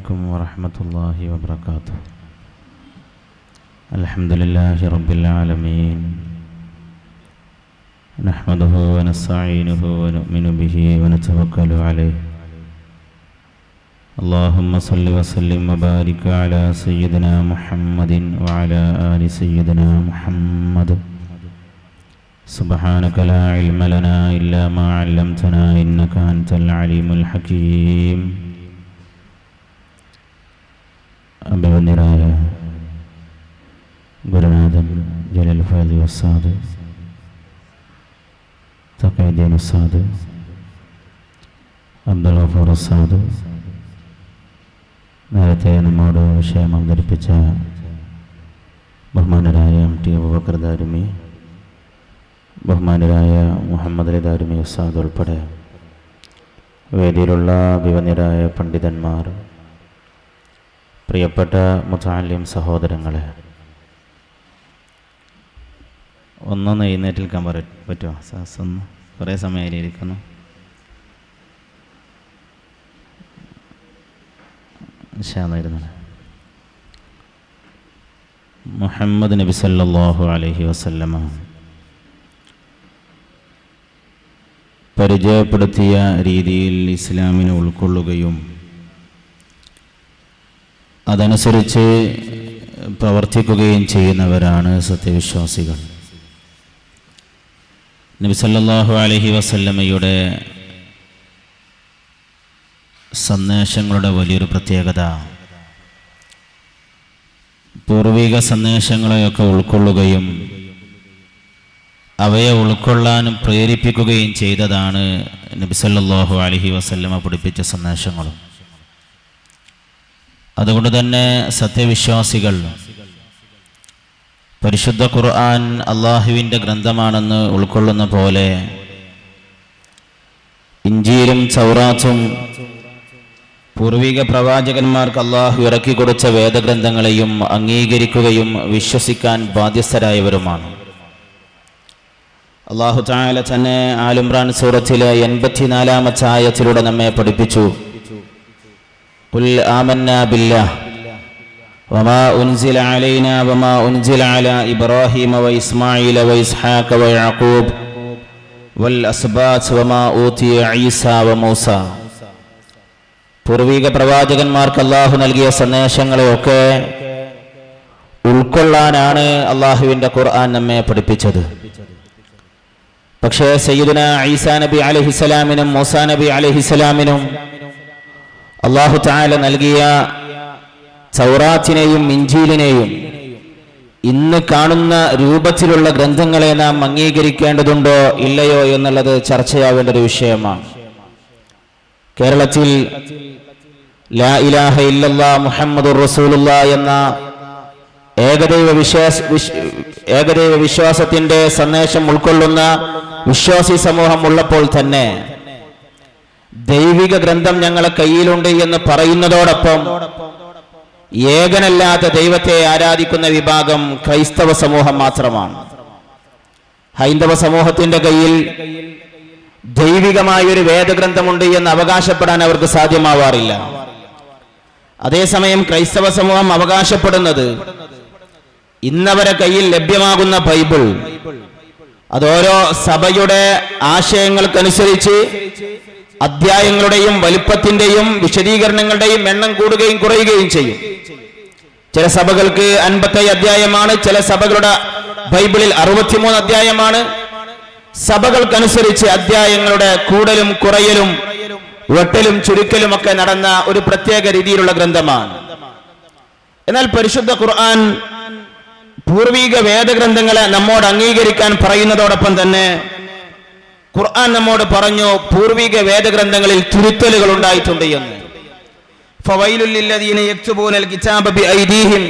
عليكم ورحمة الله وبركاته. الحمد لله رب العالمين، نحمده ونستعينه ونؤمن به ونتوكل عليه. اللهم صل وسلم وبارك على سيدنا محمد وعلى آل سيدنا محمد. سبحانك لا علم لنا إلا ما علمتنا إنك أنت العليم الحكيم. അഭിവന്ദനായ ഗുരുനാഥൻ ജലീൽ ഫൈലി ഉസ്താദ്, തഖീദ്ദീൻ ഉസ്താദ്, അബ്ദുൽ ഗഫൂർ ഉസ്താദ്, നേരത്തെ നമ്മോട് വിഷയം അവതരിപ്പിച്ച ബഹുമാനരായ MT അബൂബക്കർ ദാരിമി, ബഹുമാനരായ മുഹമ്മദ് അലി ദാരിമി ഉസ്താദ് ഉൾപ്പെടെ വേദിയിലുള്ള വിവന്യരായ പണ്ഡിതന്മാർ, പ്രിയപ്പെട്ട മുതഅല്ലിം സഹോദരങ്ങളെ, ഒന്നൊന്ന് എഴുന്നേറ്റ് നിൽക്കാൻ പറ്റുമോ? ഒന്ന് കുറേ സമയം ഇരിക്കുന്നു. മുഹമ്മദ് നബി സല്ലല്ലാഹു അലൈഹി വസല്ലമ പരിചയപ്പെടുത്തിയ രീതിയിൽ ഇസ്ലാമിനെ ഉൾക്കൊള്ളുകയും അതനുസരിച്ച് പ്രവർത്തിക്കുകയും ചെയ്യുന്നവരാണ് സത്യവിശ്വാസികൾ. നബി സല്ലല്ലാഹു അലൈഹി വസല്ലമയുടെ സന്ദേശങ്ങളുടെ വലിയൊരു പ്രത്യേകത പൂർവിക സന്ദേശങ്ങളെയൊക്കെ ഉൾക്കൊള്ളുകയും അവയെ ഉൾക്കൊള്ളാനും പ്രേരിപ്പിക്കുകയും ചെയ്തതാണ് നബി സല്ലല്ലാഹു അലൈഹി വസല്ലമ പഠിപ്പിച്ച സന്ദേശങ്ങളും. അതുകൊണ്ട് തന്നെ സത്യവിശ്വാസികൾ പരിശുദ്ധ ഖുർആൻ അള്ളാഹുവിൻ്റെ ഗ്രന്ഥമാണെന്ന് ഉൾക്കൊള്ളുന്ന പോലെ ഇഞ്ചീലും തൗറാത്തും പൂർവിക പ്രവാചകന്മാർക്ക് അള്ളാഹു ഇറക്കി കൊടുത്ത വേദഗ്രന്ഥങ്ങളെയും അംഗീകരിക്കുകയും വിശ്വസിക്കാൻ ബാധ്യസ്ഥരായവരുമാണ്. അള്ളാഹു തആല തന്നെ ആൽ ഇംറാൻ സൂറത്തിലെ 84-ാമത്തെ ആയത്തിലൂടെ നമ്മെ പഠിപ്പിച്ചു, ഖുൽ ആമന്നാ ബില്ലാഹ് വമാ ഉൻസില അലൈനാ വമാ ഉൻസില അലാ ഇബ്രാഹീമ വഇസ്മാഈല വഇസ്ഹാഖ വയഅഖൂബ് വൽ അസ്ബാത്ത് വമാ ഊതിയ ഈസാ വമൂസ. പൂർവിക പ്രവാചകന്മാർക്ക് അള്ളാഹു നൽകിയ സന്ദേശങ്ങളെയൊക്കെ ഉൾക്കൊള്ളാനാണ് അള്ളാഹുവിൻ്റെ ഖുർആൻ നമ്മെ പഠിപ്പിച്ചത്. പക്ഷേ സയ്യിദുനാ ഈസാ നബി അലൈഹിസ്സലാമിനും മൂസാ നബി അലൈഹിസ്സലാമിനും അള്ളാഹു തആല നൽകിയ തൗറാത്തിനെയും ഇഞ്ചീലിനെയും ഇന്ന് കാണുന്ന രൂപത്തിലുള്ള ഗ്രന്ഥങ്ങളെ നാം അംഗീകരിക്കേണ്ടതുണ്ടോ ഇല്ലയോ എന്നുള്ളത് ചർച്ചയാവേണ്ട ഒരു വിഷയമാണ്. കേരളത്തിൽ ലാ ഇലാഹ ഇല്ലല്ലാഹ് മുഹമ്മദുർ റസൂലുള്ളാഹ് എന്ന ഏകദൈവ വിശ്വാസത്തിന്റെ സന്ദേശം ഉൾക്കൊള്ളുന്ന വിശ്വാസി സമൂഹം ഉള്ളപ്പോൾ തന്നെ ദൈവിക ഗ്രന്ഥം ഞങ്ങളെ കയ്യിലുണ്ട് എന്ന് പറയുന്നതോടൊപ്പം ഏകനല്ലാത്ത ദൈവത്തെ ആരാധിക്കുന്ന വിഭാഗം ക്രൈസ്തവ സമൂഹം മാത്രമാണ്. ഹൈന്ദവ സമൂഹത്തിന്റെ കയ്യിൽ ദൈവികമായൊരു വേദഗ്രന്ഥമുണ്ട് എന്ന് അവകാശപ്പെടാൻ അവർക്ക് സാധ്യമാവാറില്ല. അതേസമയം ക്രൈസ്തവ സമൂഹം അവകാശപ്പെടുന്നത് ഇന്നവരെ കയ്യിൽ ലഭ്യമാകുന്ന ബൈബിൾ അതോരോ സഭയുടെ ആശയങ്ങൾക്കനുസരിച്ച് അധ്യായങ്ങളുടെയും വലിപ്പത്തിന്റെയും വിശദീകരണങ്ങളുടെയും എണ്ണം കൂടുകയും കുറയുകയും ചെയ്യും. ചില സഭകൾക്ക് 57 അധ്യായമാണ്, ചില സഭകളുടെ ബൈബിളിൽ 63 അധ്യായമാണ്. സഭകൾക്കനുസരിച്ച് അധ്യായങ്ങളുടെ കൂടലും കുറയലും വെട്ടലും ചുരുക്കലും ഒക്കെ നടന്ന ഒരു പ്രത്യേക രീതിയിലുള്ള ഗ്രന്ഥമാണ്. എന്നാൽ പരിശുദ്ധ ഖുർആൻ പൂർവിക വേദഗ്രന്ഥങ്ങളെ നമ്മോട് അംഗീകരിക്കാൻ പറയുന്നതോടൊപ്പം തന്നെ ഖുർആൻ നമ്മോട് പറഞ്ഞു പൂർവിക വേദഗ്രന്ഥങ്ങളിൽ തിരുത്തലുകൾ ഉണ്ടായിട്ടുണ്ട് എന്ന്. ഫവൈലുൽ ലില്ലദീന യക്തുബൂനൽ കിതാബ ബിഐദീഹിം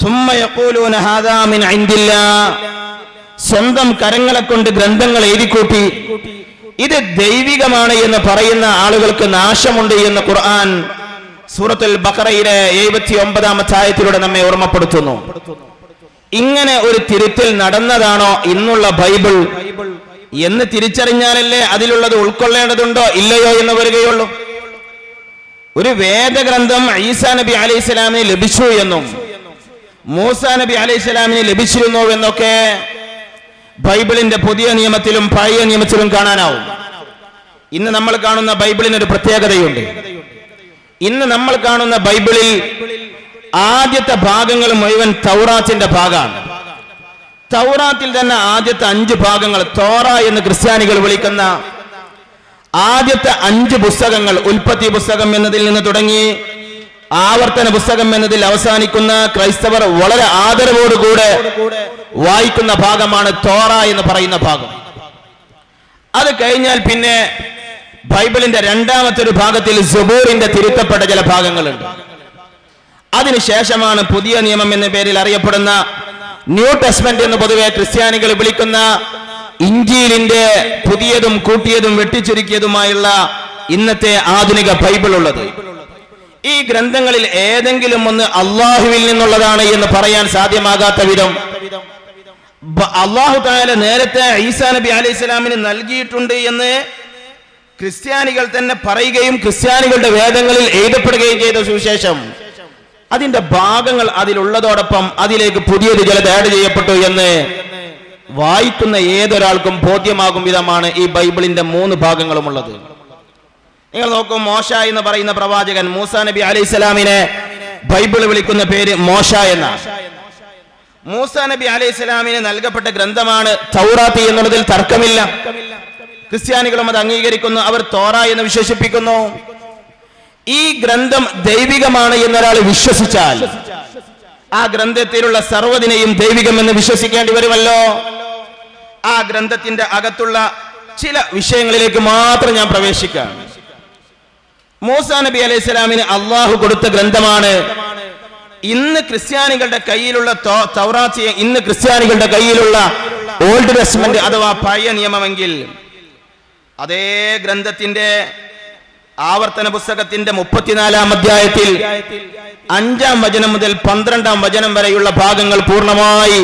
സുമ്മ യഖൂലൂന ഹാദാ മിൻ ഇൻദില്ലാഹ്. സ്വന്തം കരങ്ങളെ കൊണ്ട് ഗ്രന്ഥങ്ങൾ എഴുതിക്കൂട്ടി ഇത് ദൈവികമാണ് എന്ന് പറയുന്ന ആളുകൾക്ക് നാശമുണ്ട് എന്ന് ഖുർആൻ സൂറത്തുൽ ബഖറയിലെ 79-ാമത്തെ ആയത്തിലൂടെ നമ്മെ ഓർമ്മപ്പെടുത്തുന്നു. ഇങ്ങനെ ഒരു തിരുത്തൽ നടന്നതാണോ ഇന്നുള്ള ബൈബിൾ എന്ന് തിരിച്ചറിഞ്ഞാലല്ലേ അതിലുള്ളത് ഉൾക്കൊള്ളേണ്ടതുണ്ടോ ഇല്ലയോ എന്ന് വരികയുള്ളൂ. ഒരു വേദഗ്രന്ഥം ഈസാ നബി അലൈഹിസ്സലാമിന് ലഭിച്ചു എന്നും മൂസാ നബി അലൈഹിസ്സലാമിന് ലഭിച്ചിരുന്നു എന്നൊക്കെ ബൈബിളിന്റെ പുതിയ നിയമത്തിലും പഴയ നിയമത്തിലും കാണാനാവും. ഇന്ന് നമ്മൾ കാണുന്ന ബൈബിളിന് ഒരു പ്രത്യേകതയുണ്ട്. ഇന്ന് നമ്മൾ കാണുന്ന ബൈബിളിൽ ആദ്യത്തെ ഭാഗങ്ങൾ മുഴുവൻ തൗറാത്തിന്റെ ഭാഗമാണ്. തൗറാത്തിൽ തന്നെ ആദ്യത്തെ 5 ഭാഗങ്ങൾ, തോറ എന്ന് ക്രിസ്ത്യാനികൾ വിളിക്കുന്ന ആദ്യത്തെ 5 പുസ്തകങ്ങൾ, ഉൽപ്പത്തി പുസ്തകം എന്നതിൽ നിന്ന് തുടങ്ങി ആവർത്തന പുസ്തകം എന്നതിൽ അവസാനിക്കുന്ന ക്രൈസ്തവർ വളരെ ആദരവോടുകൂടെ വായിക്കുന്ന ഭാഗമാണ് തോറ എന്ന് പറയുന്ന ഭാഗം. അത് കഴിഞ്ഞാൽ പിന്നെ ബൈബിളിന്റെ രണ്ടാമത്തെ ഒരു ഭാഗത്തിൽ സബൂറിന്റെ തിരുത്തപ്പെട്ട ചില ഭാഗങ്ങളുണ്ട്. അതിനുശേഷമാണ് പുതിയ നിയമം എന്ന പേരിൽ അറിയപ്പെടുന്ന ന്യൂ ടെസ്റ്റ്മെന്റ് എന്ന് പൊതുവെ ക്രിസ്ത്യാനികൾ വിളിക്കുന്ന ഇഞ്ചീലിന്റെ പുതിയതും കൂട്ടിയതും വെട്ടിച്ചുരുക്കിയതുമായുള്ള ഇന്നത്തെ ആധുനിക ബൈബിൾ ഉള്ളത്. ഈ ഗ്രന്ഥങ്ങളിൽ ഏതെങ്കിലും ഒന്ന് അള്ളാഹുവിൽ നിന്നുള്ളതാണ് എന്ന് പറയാൻ സാധ്യമാകാത്ത വിധം അള്ളാഹു തആല നേരത്തെ ഈസാ നബി അലൈഹിസ്സലാമിന് നൽകിയിട്ടുണ്ട് എന്ന് ക്രിസ്ത്യാനികൾ തന്നെ പറയുകയും ക്രിസ്ത്യാനികളുടെ വേദങ്ങളിൽ എഴുതപ്പെടുകയും ചെയ്ത സുവിശേഷം, അതിന്റെ ഭാഗങ്ങൾ അതിലുള്ളതോടൊപ്പം അതിലേക്ക് പുതിയത് ചിലത് ആഡ് ചെയ്യപ്പെട്ടു എന്ന് വായിക്കുന്ന ഏതൊരാൾക്കും ബോധ്യമാകും വിധമാണ് ഈ ബൈബിളിന്റെ 3 ഭാഗങ്ങളുമുള്ളത്. നിങ്ങൾ നോക്കൂ, മോശ എന്ന് പറയുന്ന പ്രവാചകൻ, മൂസാ നബി അലൈഹിസ്സലാമിനെ ബൈബിൾ വിളിക്കുന്ന പേര് മോശ എന്നാണ്. മൂസാ നബി അലൈഹിസ്സലാമിന് നൽകപ്പെട്ട ഗ്രന്ഥമാണ് തൗറാത്ത് എന്നുള്ളതിൽ തർക്കമില്ല. ക്രിസ്ത്യാനികളും അത് അംഗീകരിക്കുന്നു, അവർ തോറ എന്ന് വിശേഷിപ്പിക്കുന്നു. ഈ ഗ്രന്ഥം ദൈവികമാണ് എന്നൊരാൾ വിശ്വസിച്ചാൽ ആ ഗ്രന്ഥത്തിലുള്ള സർവ്വതിനെയും ദൈവികമെന്ന് വിശ്വസിക്കേണ്ടി വരുമല്ലോ. ആ ഗ്രന്ഥത്തിന്റെ അകത്തുള്ള ചില വിഷയങ്ങളിലേക്ക് മാത്രം ഞാൻ പ്രവേശിക്കാം. മൂസാ നബി അലൈഹിസ്സലാമിന് അള്ളാഹു കൊടുത്ത ഗ്രന്ഥമാണ് ഇന്ന് ക്രിസ്ത്യാനികളുടെ കയ്യിലുള്ള തൗറാത്ത്, ഇന്ന് ക്രിസ്ത്യാനികളുടെ കയ്യിലുള്ള ഓൾഡ് ടെസ്റ്റ്മെന്റ് അഥവാ പഴയ നിയമമെങ്കിൽ അതേ ഗ്രന്ഥത്തിന്റെ ആവർത്തന പുസ്തകത്തിന്റെ 34-ാം അധ്യായത്തിൽ 5-ാം വചനം മുതൽ 12-ാം വചനം വരെയുള്ള ഭാഗങ്ങൾ പൂർണ്ണമായി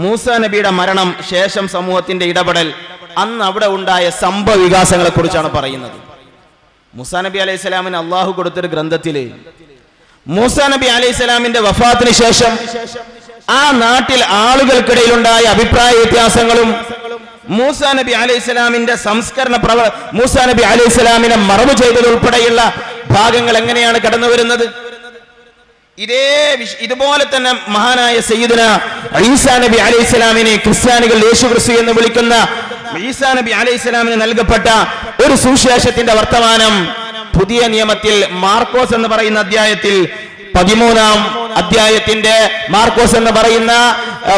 മൂസാ നബിയുടെ മരണം ശേഷം സമൂഹത്തിന്റെ ഇടപെടൽ, അന്ന് അവിടെ ഉണ്ടായ സംഭവ വികാസങ്ങളെ കുറിച്ചാണ് പറയുന്നത്. മൂസാ നബി അലൈഹിസ്സലാമിന് അള്ളാഹു കൊടുത്തൊരു ഗ്രന്ഥത്തില് മൂസാ നബി അലൈഹിസ്സലാമിന്റെ വഫാത്തിന് ശേഷം ആ നാട്ടിൽ ആളുകൾക്കിടയിൽ ഉണ്ടായ അഭിപ്രായ വ്യത്യാസങ്ങളും മൂസാ നബി അലൈഹിസ്സലാമിന്റെ സംസ്കരണ മൂസാ നബി അലൈഹിസ്സലാമിനെ മറവ് ചെയ്തത് ഉൾപ്പെടെയുള്ള ഭാഗങ്ങൾ എങ്ങനെയാണ് കടന്നു വരുന്നത്? ഇതുപോലെ തന്നെ മഹാനായ സയ്യിദുന ഈസാ നബി അലൈഹിസ്സലാമിനെ ക്രിസ്ത്യാനികൾ യേശു ക്രിസ്തു എന്ന് വിളിക്കുന്ന ഈസാ നബി അലൈഹിസ്സലാമിന് നൽകപ്പെട്ട ഒരു സുവിശേഷത്തിന്റെ വർത്തമാനം പുതിയ നിയമത്തിൽ മാർക്കോസ് എന്ന് പറയുന്ന അധ്യായത്തിൽ 13-ാം അധ്യായത്തിന്റെ മാർക്കോസ് എന്ന് പറയുന്ന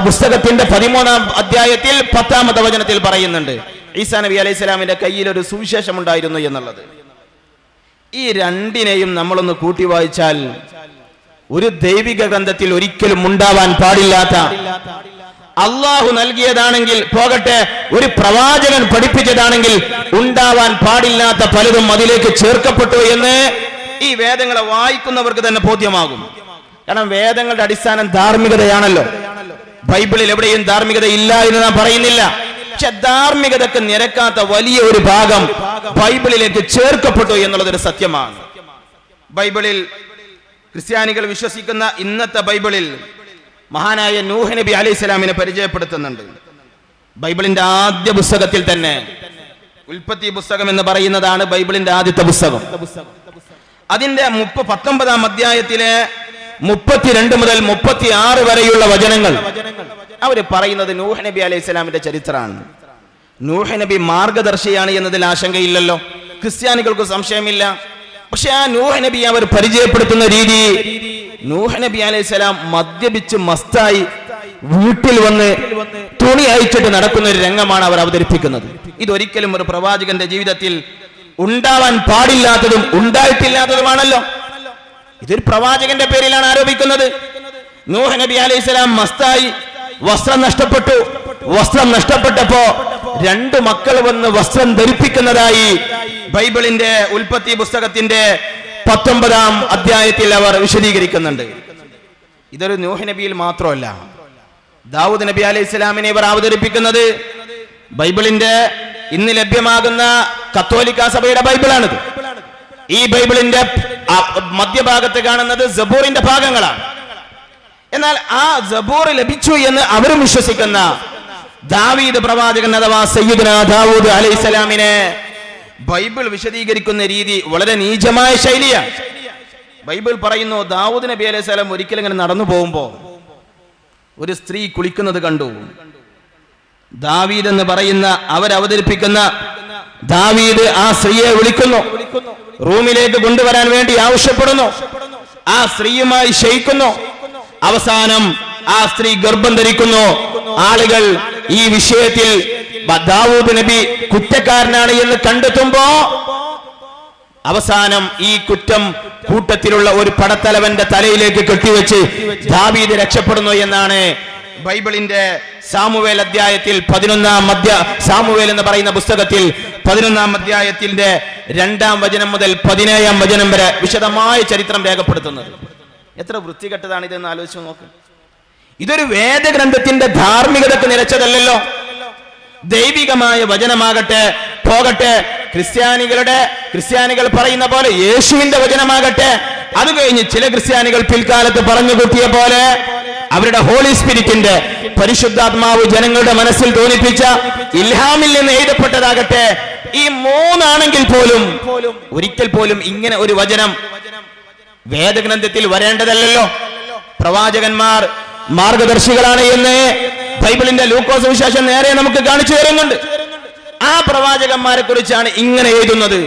പുസ്തകത്തിന്റെ 13-ാം അധ്യായത്തിൽ 10-ാമത്തെ വചനത്തിൽ പറയുന്നുണ്ട് ഈസാ നബി അലൈഹിസ്സലാമിന്റെ കയ്യിൽ ഒരു സുവിശേഷം ഉണ്ടായിരുന്നു എന്നുള്ളത്. ഈ രണ്ടിനെയും നമ്മളൊന്ന് കൂട്ടി വായിച്ചാൽ ഒരു ദൈവിക ഗ്രന്ഥത്തിൽ ഒരിക്കലും ഉണ്ടാവാൻ പാടില്ലാത്ത, അള്ളാഹു നൽകിയതാണെങ്കിൽ പോകട്ടെ, ഒരു പ്രവാചകൻ പഠിപ്പിച്ചതാണെങ്കിൽ ഉണ്ടാവാൻ പാടില്ലാത്ത പലതും അതിലേക്ക് ചേർക്കപ്പെട്ടു എന്ന് ഈ വേദങ്ങളെ വായിക്കുന്നവർക്ക് തന്നെ ബോധ്യമാകും. കാരണം വേദങ്ങളുടെ അടിസ്ഥാനം ധാർമ്മികതയാണല്ലോ. ബൈബിളിൽ എവിടെയും ധാർമ്മികത ഇല്ല എന്ന് നാം പറയുന്നില്ല. പക്ഷെ ധാർമ്മികതക്ക് നിരക്കാത്ത വലിയ ഒരു ഭാഗം ബൈബിളിലേക്ക് ചേർക്കപ്പെട്ടു എന്നുള്ളതൊരു സത്യമാണ്. ബൈബിളിൽ ക്രിസ്ത്യാനികൾ വിശ്വസിക്കുന്ന ഇന്നത്തെ ബൈബിളിൽ മഹാനായ നൂഹ് നബി അലൈഹിസ്സലാമിനെ പരിചയപ്പെടുത്തുന്നുണ്ട്. ബൈബിളിന്റെ ആദ്യ പുസ്തകത്തിൽ തന്നെ ഉൽപ്പത്തി പുസ്തകം എന്ന് പറയുന്നതാണ് ബൈബിളിന്റെ ആദ്യത്തെ പുസ്തകം. അതിന്റെ 19-ാം അധ്യായത്തിലെ 32 മുതൽ 36 വരെയുള്ള വചനങ്ങൾ അവര് പറയുന്നത് നൂഹ് നബി അലൈഹിസ്സലാമിന്റെ ചരിത്രമാണ്. നൂഹ് നബി മാർഗദർശിയാണ് എന്നതിൽ ആശങ്കയില്ലല്ലോ, ക്രിസ്ത്യാനികൾക്ക് സംശയമില്ല. പക്ഷെ ആ നൂഹ് നബി അവർ പരിചയപ്പെടുത്തുന്ന രീതി, നൂഹ് നബി അലൈഹിസ്സലാം മദ്യപിച്ച് മസ്തായി വീട്ടിൽ വന്ന് തുണി അയച്ചിട്ട് നടക്കുന്ന ഒരു രംഗമാണ് അവർ അവതരിപ്പിക്കുന്നത്. ഇതൊരിക്കലും ഒരു പ്രവാചകന്റെ ജീവിതത്തിൽ ഉണ്ടാവാൻ പാടില്ലാത്തതും ഉണ്ടായിട്ടില്ലാത്തതുമാണല്ലോ. ഇതൊരു പ്രവാചകന്റെ പേരിലാണ് ആരോപിക്കുന്നത്. നൂഹ് നബി അലൈഹിസ്സലാം മസ്തായി വസ്ത്രം നഷ്ടപ്പെട്ടു. വസ്ത്രം നഷ്ടപ്പെട്ടപ്പോ 2 മക്കൾ വന്ന് വസ്ത്രം ധരിപ്പിക്കുന്നതായി ബൈബിളിന്റെ ഉൽപ്പത്തി പുസ്തകത്തിന്റെ 19-ാം അധ്യായത്തിൽ അവർ വിശദീകരിക്കുന്നുണ്ട്. ഇതൊരു നൂഹ് നബിയിൽ മാത്രമല്ല, ദാവൂദ് നബി അലൈഹിസ്സലാമിനെ ഇവർ അവതരിപ്പിക്കുന്നത് ബൈബിളിന്റെ ഇന്ന് ലഭ്യമാകുന്ന കത്തോലിക്ക സഭയുടെ ബൈബിളാണിത്. ഈ ബൈബിളിന്റെ മധ്യഭാഗത്ത് കാണുന്നത് സബൂറിന്റെ ഭാഗങ്ങളാണ്. എന്നാൽ ആ സബൂർ ലഭിച്ചു എന്ന് അവരും വിശ്വസിക്കുന്ന ദാവീദ് പ്രവാചകൻ അഥവാ സയ്യിദുനാ ദാവൂദ് അലൈഹിസ്സലാമിനെ ബൈബിൾ വിശദീകരിക്കുന്ന രീതി വളരെ നീചമായ ശൈലിയാണ്. ബൈബിൾ പറയുന്നു, ദാവൂദ് നബി അലൈഹിസ്സലാം ഒരിക്കലും ഇങ്ങനെ നടന്നു പോകുമ്പോ ഒരു സ്ത്രീ കുളിക്കുന്നത് കണ്ടു. ദാവീദ് എന്ന് പറയുന്ന അവതരിപ്പിക്കുന്ന ദാവീദ് ആ സ്ത്രീയെ വിളിക്കുന്നു, റൂമിലേക്ക് കൊണ്ടുവരാൻ വേണ്ടി ആവശ്യപ്പെടുന്നു. ആ സ്ത്രീയുമായി ശയിക്കുന്നു. അവസാനം ആ സ്ത്രീ ഗർഭം ധരിക്കുന്നു. ആളുകൾ ഈ വിഷയത്തിൽ ദാവൂദ് നബി കുറ്റക്കാരനാണ് എന്ന് കണ്ടെത്തുമ്പോ അവസാനം ഈ കുറ്റം കൂട്ടത്തിലുള്ള ഒരു പടത്തലവന്റെ തലയിലേക്ക് കെട്ടിവെച്ച് ദാവീദ് രക്ഷപ്പെടുന്നു എന്നാണ് ബൈബിളിന്റെ സാമുവേൽ അധ്യായത്തിൽ 11 സാമുവേൽ എന്ന് പറയുന്ന പുസ്തകത്തിൽ 11 അധ്യായത്തിന്റെ 2 വചനം മുതൽ 17 വചനം വരെ വിശദമായ ചരിത്രം രേഖപ്പെടുത്തുന്നത്. എത്ര വൃത്തികെട്ടതാണ് ഇതെന്ന് ആലോചിച്ച് നോക്ക്. ഇതൊരു വേദഗ്രന്ഥത്തിന്റെ ധാർമ്മികതക്ക് നിലച്ചതല്ലല്ലോ. ദൈവികമായ വചനമാകട്ടെ പോകട്ടെ, ക്രിസ്ത്യാനികൾ പറയുന്ന പോലെ യേശുവിന്റെ വചനമാകട്ടെ, അത് കഴിഞ്ഞ് ചില ക്രിസ്ത്യാനികൾ പിൽക്കാലത്ത് പറഞ്ഞു കൂട്ടിയ പോലെ അവരുടെ ഹോളി സ്പിരിറ്റിന്റെ പരിശുദ്ധാത്മാവ് ജനങ്ങളുടെ മനസ്സിൽ തോന്നിപ്പിച്ച ഇൽഹാമിൽ നിന്ന് എഴുതപ്പെട്ടതാകട്ടെ, ഈ മൂന്നാണെങ്കിൽ പോലും ഒരിക്കൽ പോലും ഇങ്ങനെ ഒരു വചനം വേദഗ്രന്ഥത്തിൽ വരേണ്ടതല്ലല്ലോ. പ്രവാചകന്മാർ മാർഗദർശികളാണ് എന്ന് ബൈബിളിന്റെ ലൂക്കോസ് സുവിശേഷം നേരെ നമുക്ക് കാണിച്ചു തരുന്നുണ്ട്. ആ പ്രവാചകന്മാരെ കുറിച്ചാണ് ഇങ്ങനെ എഴുതുന്നത്.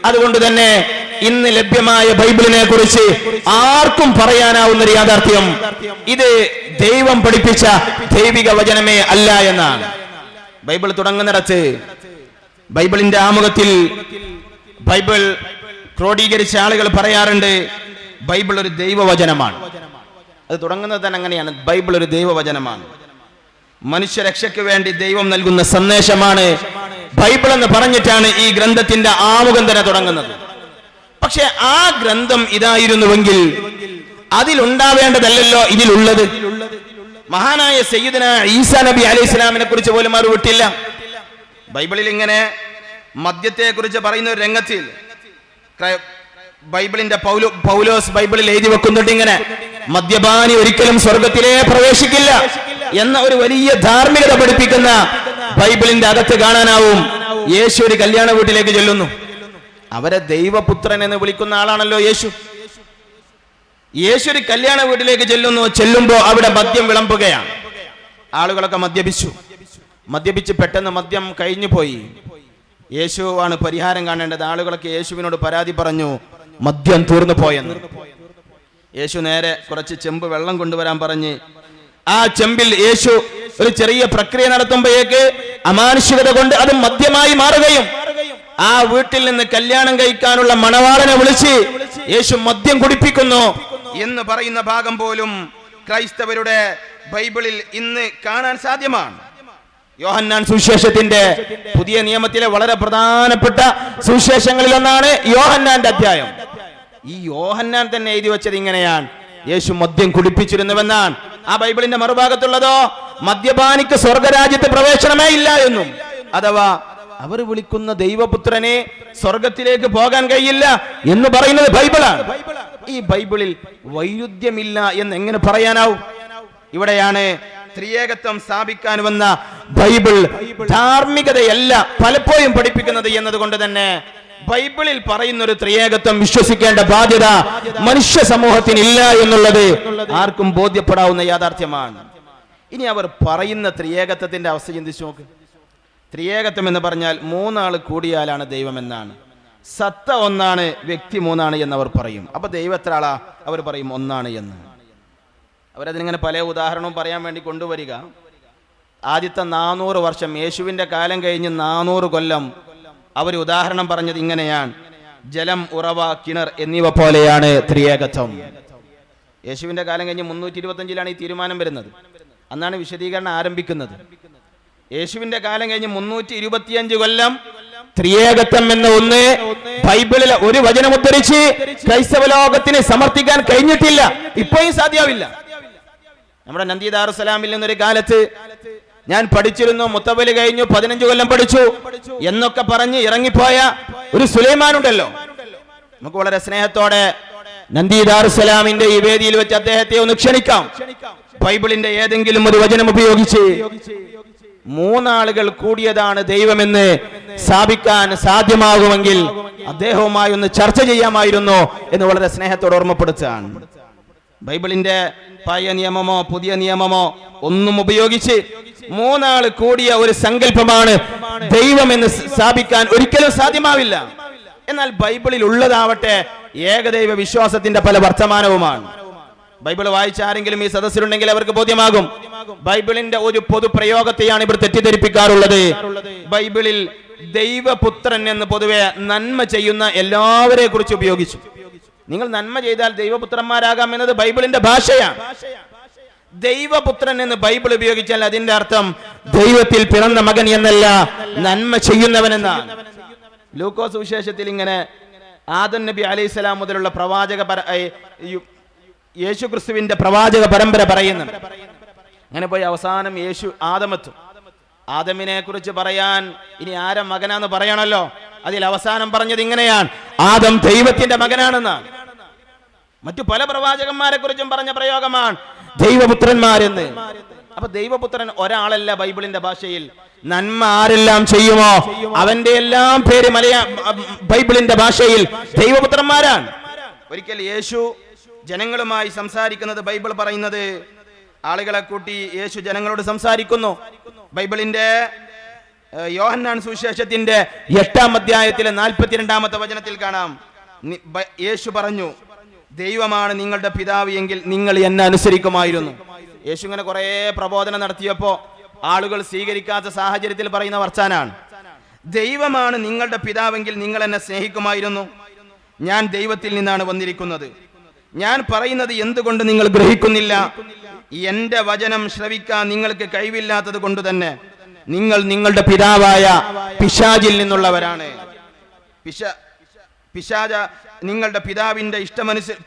അതുകൊണ്ട് തന്നെ ഇന്ന് ലഭ്യമായ ബൈബിളിനെ കുറിച്ച് ആർക്കും പറയാനാവുന്ന ഒരു യാഥാർത്ഥ്യം, ഇത് ദൈവം പഠിപ്പിച്ച ദൈവിക വചനമേ അല്ല എന്നാണ്. ബൈബിൾ തുടങ്ങുന്നിടത്ത് ബൈബിളിന്റെ ആമുഖത്തിൽ ബൈബിൾ ക്രോഡീകരിച്ച ആളുകൾ പറയാറുണ്ട്, ബൈബിൾ ഒരു ദൈവവചനമാണ്. അത് തുടങ്ങുന്നത് തന്നെ അങ്ങനെയാണ്, ബൈബിൾ ഒരു ദൈവവചനമാണ്, മനുഷ്യരക്ഷയ്ക്ക് വേണ്ടി ദൈവം നൽകുന്ന സന്ദേശമാണ് ബൈബിൾ എന്ന് പറഞ്ഞിട്ടാണ് ഈ ഗ്രന്ഥത്തിന്റെ ആമുഖം തന്നെ തുടങ്ങുന്നത്. പക്ഷെ ആ ഗ്രന്ഥം ഇതായിരുന്നുവെങ്കിൽ അതിലുണ്ടാവേണ്ടതല്ലല്ലോ ഇതിലുള്ളത്. മഹാനായ സയ്യിദുനാ ഈസാ നബി അലൈഹിസ്സലാമിനെ കുറിച്ച് പോലും അവർ വിട്ടില്ല. ബൈബിളിൽ ഇങ്ങനെ മദ്യത്തെ കുറിച്ച് പറയുന്ന ഒരു രംഗത്തിൽ ബൈബിളിന്റെ പൗലോസ് ബൈബിളിൽ എഴുതി വെക്കുന്നുണ്ട്, ഇങ്ങനെ മദ്യപാനി ഒരിക്കലും സ്വർഗത്തിലേ പ്രവേശിക്കില്ല എന്ന ഒരു വലിയ ധാർമ്മികത പഠിപ്പിക്കുന്ന ബൈബിളിന്റെ അകത്ത് കാണാനാവും. യേശു ഒരു കല്യാണ വീട്ടിലേക്ക് ചെല്ലുന്നു. അവരെ ദൈവപുത്രൻ എന്ന് വിളിക്കുന്ന ആളാണല്ലോ യേശു. യേശു ഒരു കല്യാണ വീട്ടിലേക്ക് ചെല്ലുമ്പോ അവിടെ മദ്യം വിളമ്പുകയാണ്. ആളുകളൊക്കെ മദ്യപിച്ച് പെട്ടെന്ന് മദ്യം കഴിഞ്ഞു പോയി. യേശു ആണ് പരിഹാരം കാണേണ്ടത്. ആളുകളൊക്കെ യേശുവിനോട് പരാതി പറഞ്ഞു, മദ്യം തീർന്നു പോയെന്ന്. യേശു നേരെ കുറച്ച് ചെമ്പ് വെള്ളം കൊണ്ടുവരാൻ പറഞ്ഞ് ആ ചെമ്പിൽ യേശു ഒരു ചെറിയ പ്രക്രിയ നടത്തുമ്പോഴേക്ക് അമാനുഷികത കൊണ്ട് അത് മദ്യമായി മാറുകയും ആ വീട്ടിൽ നിന്ന് കല്യാണം കഴിക്കാനുള്ള മണവാളനെ വിളിച്ച് യേശു മദ്യം കുടിപ്പിക്കുന്നു എന്ന് പറയുന്ന ഭാഗം പോലും ക്രൈസ്തവരുടെ ബൈബിളിൽ ഇന്ന് കാണാൻ സാധ്യമാണ്. യോഹന്നാൻ സുവിശേഷത്തിന്റെ പുതിയ നിയമത്തിലെ വളരെ പ്രധാനപ്പെട്ട സുവിശേഷങ്ങളിൽ ഒന്നാണ് യോഹന്നാന്റെ അധ്യായം. ഈ യോഹന്നാൻ തന്നെ എഴുതി വെച്ചത് ഇങ്ങനെയാണ്, യേശു മദ്യം കുടിപ്പിച്ചിരുന്നുവെന്നാണ്. ആ ബൈബിളിന്റെ മറുഭാഗത്തുള്ളതോ മദ്യപാനിക്ക് സ്വർഗരാജ്യത്ത് പ്രവേശനമേ ഇല്ല എന്നും, അഥവാ അവർ വിളിക്കുന്ന ദൈവപുത്രനെ സ്വർഗത്തിലേക്ക് പോകാൻ കഴിയില്ല എന്ന് പറയുന്നത് ബൈബിളാണ്. ഈ ബൈബിളിൽ വൈരുദ്ധ്യമില്ല എന്ന് എങ്ങനെ പറയാനാവും? ഇവിടെയാണ് ത്രിയേകത്വം സ്ഥാപിക്കാൻ വന്ന ബൈബിൾ ധാർമ്മികതയല്ല പലപ്പോഴും പഠിപ്പിക്കുന്നത് എന്നതുകൊണ്ട് തന്നെ ബൈബിളിൽ പറയുന്ന ഒരു ത്രിയേകത്വം വിശ്വസിക്കേണ്ട ബാധ്യത മനുഷ്യ സമൂഹത്തിനില്ല എന്നുള്ളത് ആർക്കും ബോധ്യപ്പെടാവുന്ന യാഥാർത്ഥ്യമാണ്. ഇനി അവർ പറയുന്ന ത്രിയേകത്വത്തിന്റെ അവസ്ഥ ചിന്തിച്ചു നോക്ക്. ത്രിയേകത്വം എന്ന് പറഞ്ഞാൽ മൂന്നാൾ കൂടിയാലാണ് ദൈവം എന്നാണ്. സത്ത ഒന്നാണ്, വ്യക്തി മൂന്നാണ് എന്നവർ പറയും. അപ്പൊ ദൈവം എത്ര ആളാ? അവർ പറയും ഒന്നാണ് എന്ന്. അവരതിനിങ്ങനെ പല ഉദാഹരണവും പറയാൻ വേണ്ടി കൊണ്ടുവരിക. ആദ്യത്തെ 400 വർഷം, യേശുവിന്റെ കാലം കഴിഞ്ഞ് 400 കൊല്ലം അവർ ഉദാഹരണം പറഞ്ഞത് ഇങ്ങനെയാണ്: ജലം, ഉറവ, കിണർ എന്നിവ പോലെയാണ് ത്രിയേകത്വം. യേശുവിന്റെ കാലം കഴിഞ്ഞ് 325 ഈ തീരുമാനം വരുന്നത്. അന്നാണ് വിശദീകരണം ആരംഭിക്കുന്നത്. യേശുവിന്റെ കാലം കഴിഞ്ഞ് 325 കൊല്ലം ത്രിയേകത്വം എന്ന ഒന്ന് ബൈബിളിലെ ഒരു വചനം ഉദ്ധരിച്ച് ക്രൈസ്തവ ലോകത്തിന് സമർത്ഥിക്കാൻ കഴിഞ്ഞിട്ടില്ല, ഇപ്പോഴും സാധ്യമാവില്ല. നമ്മുടെ നന്ദി ദാറുസലാമിൽ നിന്നൊരു കാലത്ത് ഞാൻ പഠിച്ചിരുന്നു, മുത്തവല് കഴിഞ്ഞു 15 കൊല്ലം പഠിച്ചു എന്നൊക്കെ പറഞ്ഞ് ഇറങ്ങിപ്പോയ ഒരു സുലൈമാൻ ഉണ്ടല്ലോ. നമുക്ക് വളരെ സ്നേഹത്തോടെ നന്ദി ദാറുസ്സലാമിന്റെ ഈ വേദിയിൽ വെച്ച് അദ്ദേഹത്തെ ഒന്ന് ക്ഷണിക്കാം. ബൈബിളിന്റെ ഏതെങ്കിലും ഒരു വചനം ഉപയോഗിച്ച് മൂന്നാളുകൾ കൂടിയതാണ് ദൈവമെന്ന് സ്ഥാപിക്കാൻ സാധ്യമാകുമെങ്കിൽ അദ്ദേഹവുമായി ഒന്ന് ചർച്ച ചെയ്യാമായിരുന്നു എന്ന് വളരെ സ്നേഹത്തോടെ ഓർമ്മപ്പെടുത്തുകയാണ്. ബൈബിളിന്റെ പഴയ നിയമമോ പുതിയ നിയമമോ ഒന്നും ഉപയോഗിച്ച് മൂന്നാൾ കൂടിയ ഒരു സങ്കല്പമാണ് ദൈവമെന്ന് സ്ഥാപിക്കാൻ ഒരിക്കലും സാധ്യമാവില്ല. എന്നാൽ ബൈബിളിൽ ഉള്ളതാവട്ടെ ഏകദൈവ വിശ്വാസത്തിന്റെ പല വർത്തമാനവുമാണ്. ബൈബിൾ വായിച്ച ആരെങ്കിലും ഈ സദസ്സിലുണ്ടെങ്കിൽ അവർക്ക് ബോധ്യമാകും. ബൈബിളിന്റെ ഒരു പൊതുപ്രയോഗത്തെയാണ് ഇവർ തെറ്റിദ്ധരിപ്പിക്കാറുള്ളത്. ബൈബിളിൽ ദൈവപുത്രൻ എന്ന് പൊതുവെ നന്മ ചെയ്യുന്ന എല്ലാവരെ കുറിച്ച് ഉപയോഗിച്ചു. നിങ്ങൾ നന്മ ചെയ്താൽ ദൈവപുത്രന്മാരാകാം എന്നത് ബൈബിളിന്റെ ഭാഷയാണ്. ദൈവപുത്രൻ എന്ന് ബൈബിൾ ഉപയോഗിച്ചാൽ അതിന്റെ അർത്ഥം ദൈവത്തിൽ പിറന്ന മകൻ എന്നല്ല, നന്മ ചെയ്യുന്നവൻ എന്നാണ്. ലൂക്കോസ് സുവിശേഷത്തിൽ ഇങ്ങനെ ആദം നബി അലൈഹിസ്സലാം മുതലുള്ള യേശു ക്രിസ്തുവിന്റെ പ്രവാചക പരമ്പര പറയുന്നുണ്ട്. അങ്ങനെ പോയി അവസാനം ആദമെത്തും. ആദമിനെ കുറിച്ച് പറയാൻ ഇനി ആരെ മകനാന്ന് പറയണല്ലോ. അതിൽ അവസാനം പറഞ്ഞത് ഇങ്ങനെയാണ്, ആദം ദൈവത്തിന്റെ മകനാണെന്നാണ്. മറ്റു പല പ്രവാചകന്മാരെ കുറിച്ചും പറഞ്ഞ പ്രയോഗമാണ് ദൈവപുത്രന്മാരെന്ന്. അപ്പൊ ദൈവപുത്രൻ ഒരാളല്ല. ബൈബിളിന്റെ ഭാഷയിൽ നന്മ ആരെല്ലാം ചെയ്യുമോ അവന്റെ എല്ലാം പേര് ബൈബിളിന്റെ ഭാഷയിൽ ദൈവപുത്രന്മാരാണ്. ഒരിക്കൽ യേശു ജനങ്ങളുമായി സംസാരിക്കുന്നത് ബൈബിൾ പറയുന്നത്, ആളുകളെ കൂട്ടി യേശു ജനങ്ങളോട് സംസാരിക്കുന്നു. ബൈബിളിന്റെ യോഹന്നാൻ സുവിശേഷത്തിന്റെ 8-ാം അധ്യായത്തിലെ 42-ാമത്തെ വചനത്തിൽ കാണാം, യേശു പറഞ്ഞു, ദൈവമാണ് നിങ്ങളുടെ പിതാവ് എങ്കിൽ നിങ്ങൾ എന്നെ അനുസരിക്കുമായിരുന്നു. യേശു ഇങ്ങനെ കുറെ പ്രബോധനം നടത്തിയപ്പോ ആളുകൾ സ്വീകരിക്കാത്ത സാഹചര്യത്തിൽ പറയുന്ന വർച്ചാനാണ്, ദൈവമാണ് നിങ്ങളുടെ പിതാവെങ്കിൽ നിങ്ങൾ എന്നെ സ്നേഹിക്കുമായിരുന്നു. ഞാൻ ദൈവത്തിൽ നിന്നാണ് വന്നിരിക്കുന്നത്. ഞാൻ പറയുന്നത് എന്തുകൊണ്ട് നിങ്ങൾ ഗ്രഹിക്കുന്നില്ല? എന്റെ വചനം ശ്രവിക്കാൻ നിങ്ങൾക്ക് കഴിവില്ലാത്തത് കൊണ്ട് തന്നെ നിങ്ങൾ നിങ്ങളുടെ പിതാവായ പിശാചിൽ നിന്നുള്ളവരാണ്. പിശാച നിങ്ങളുടെ പിതാവിന്റെ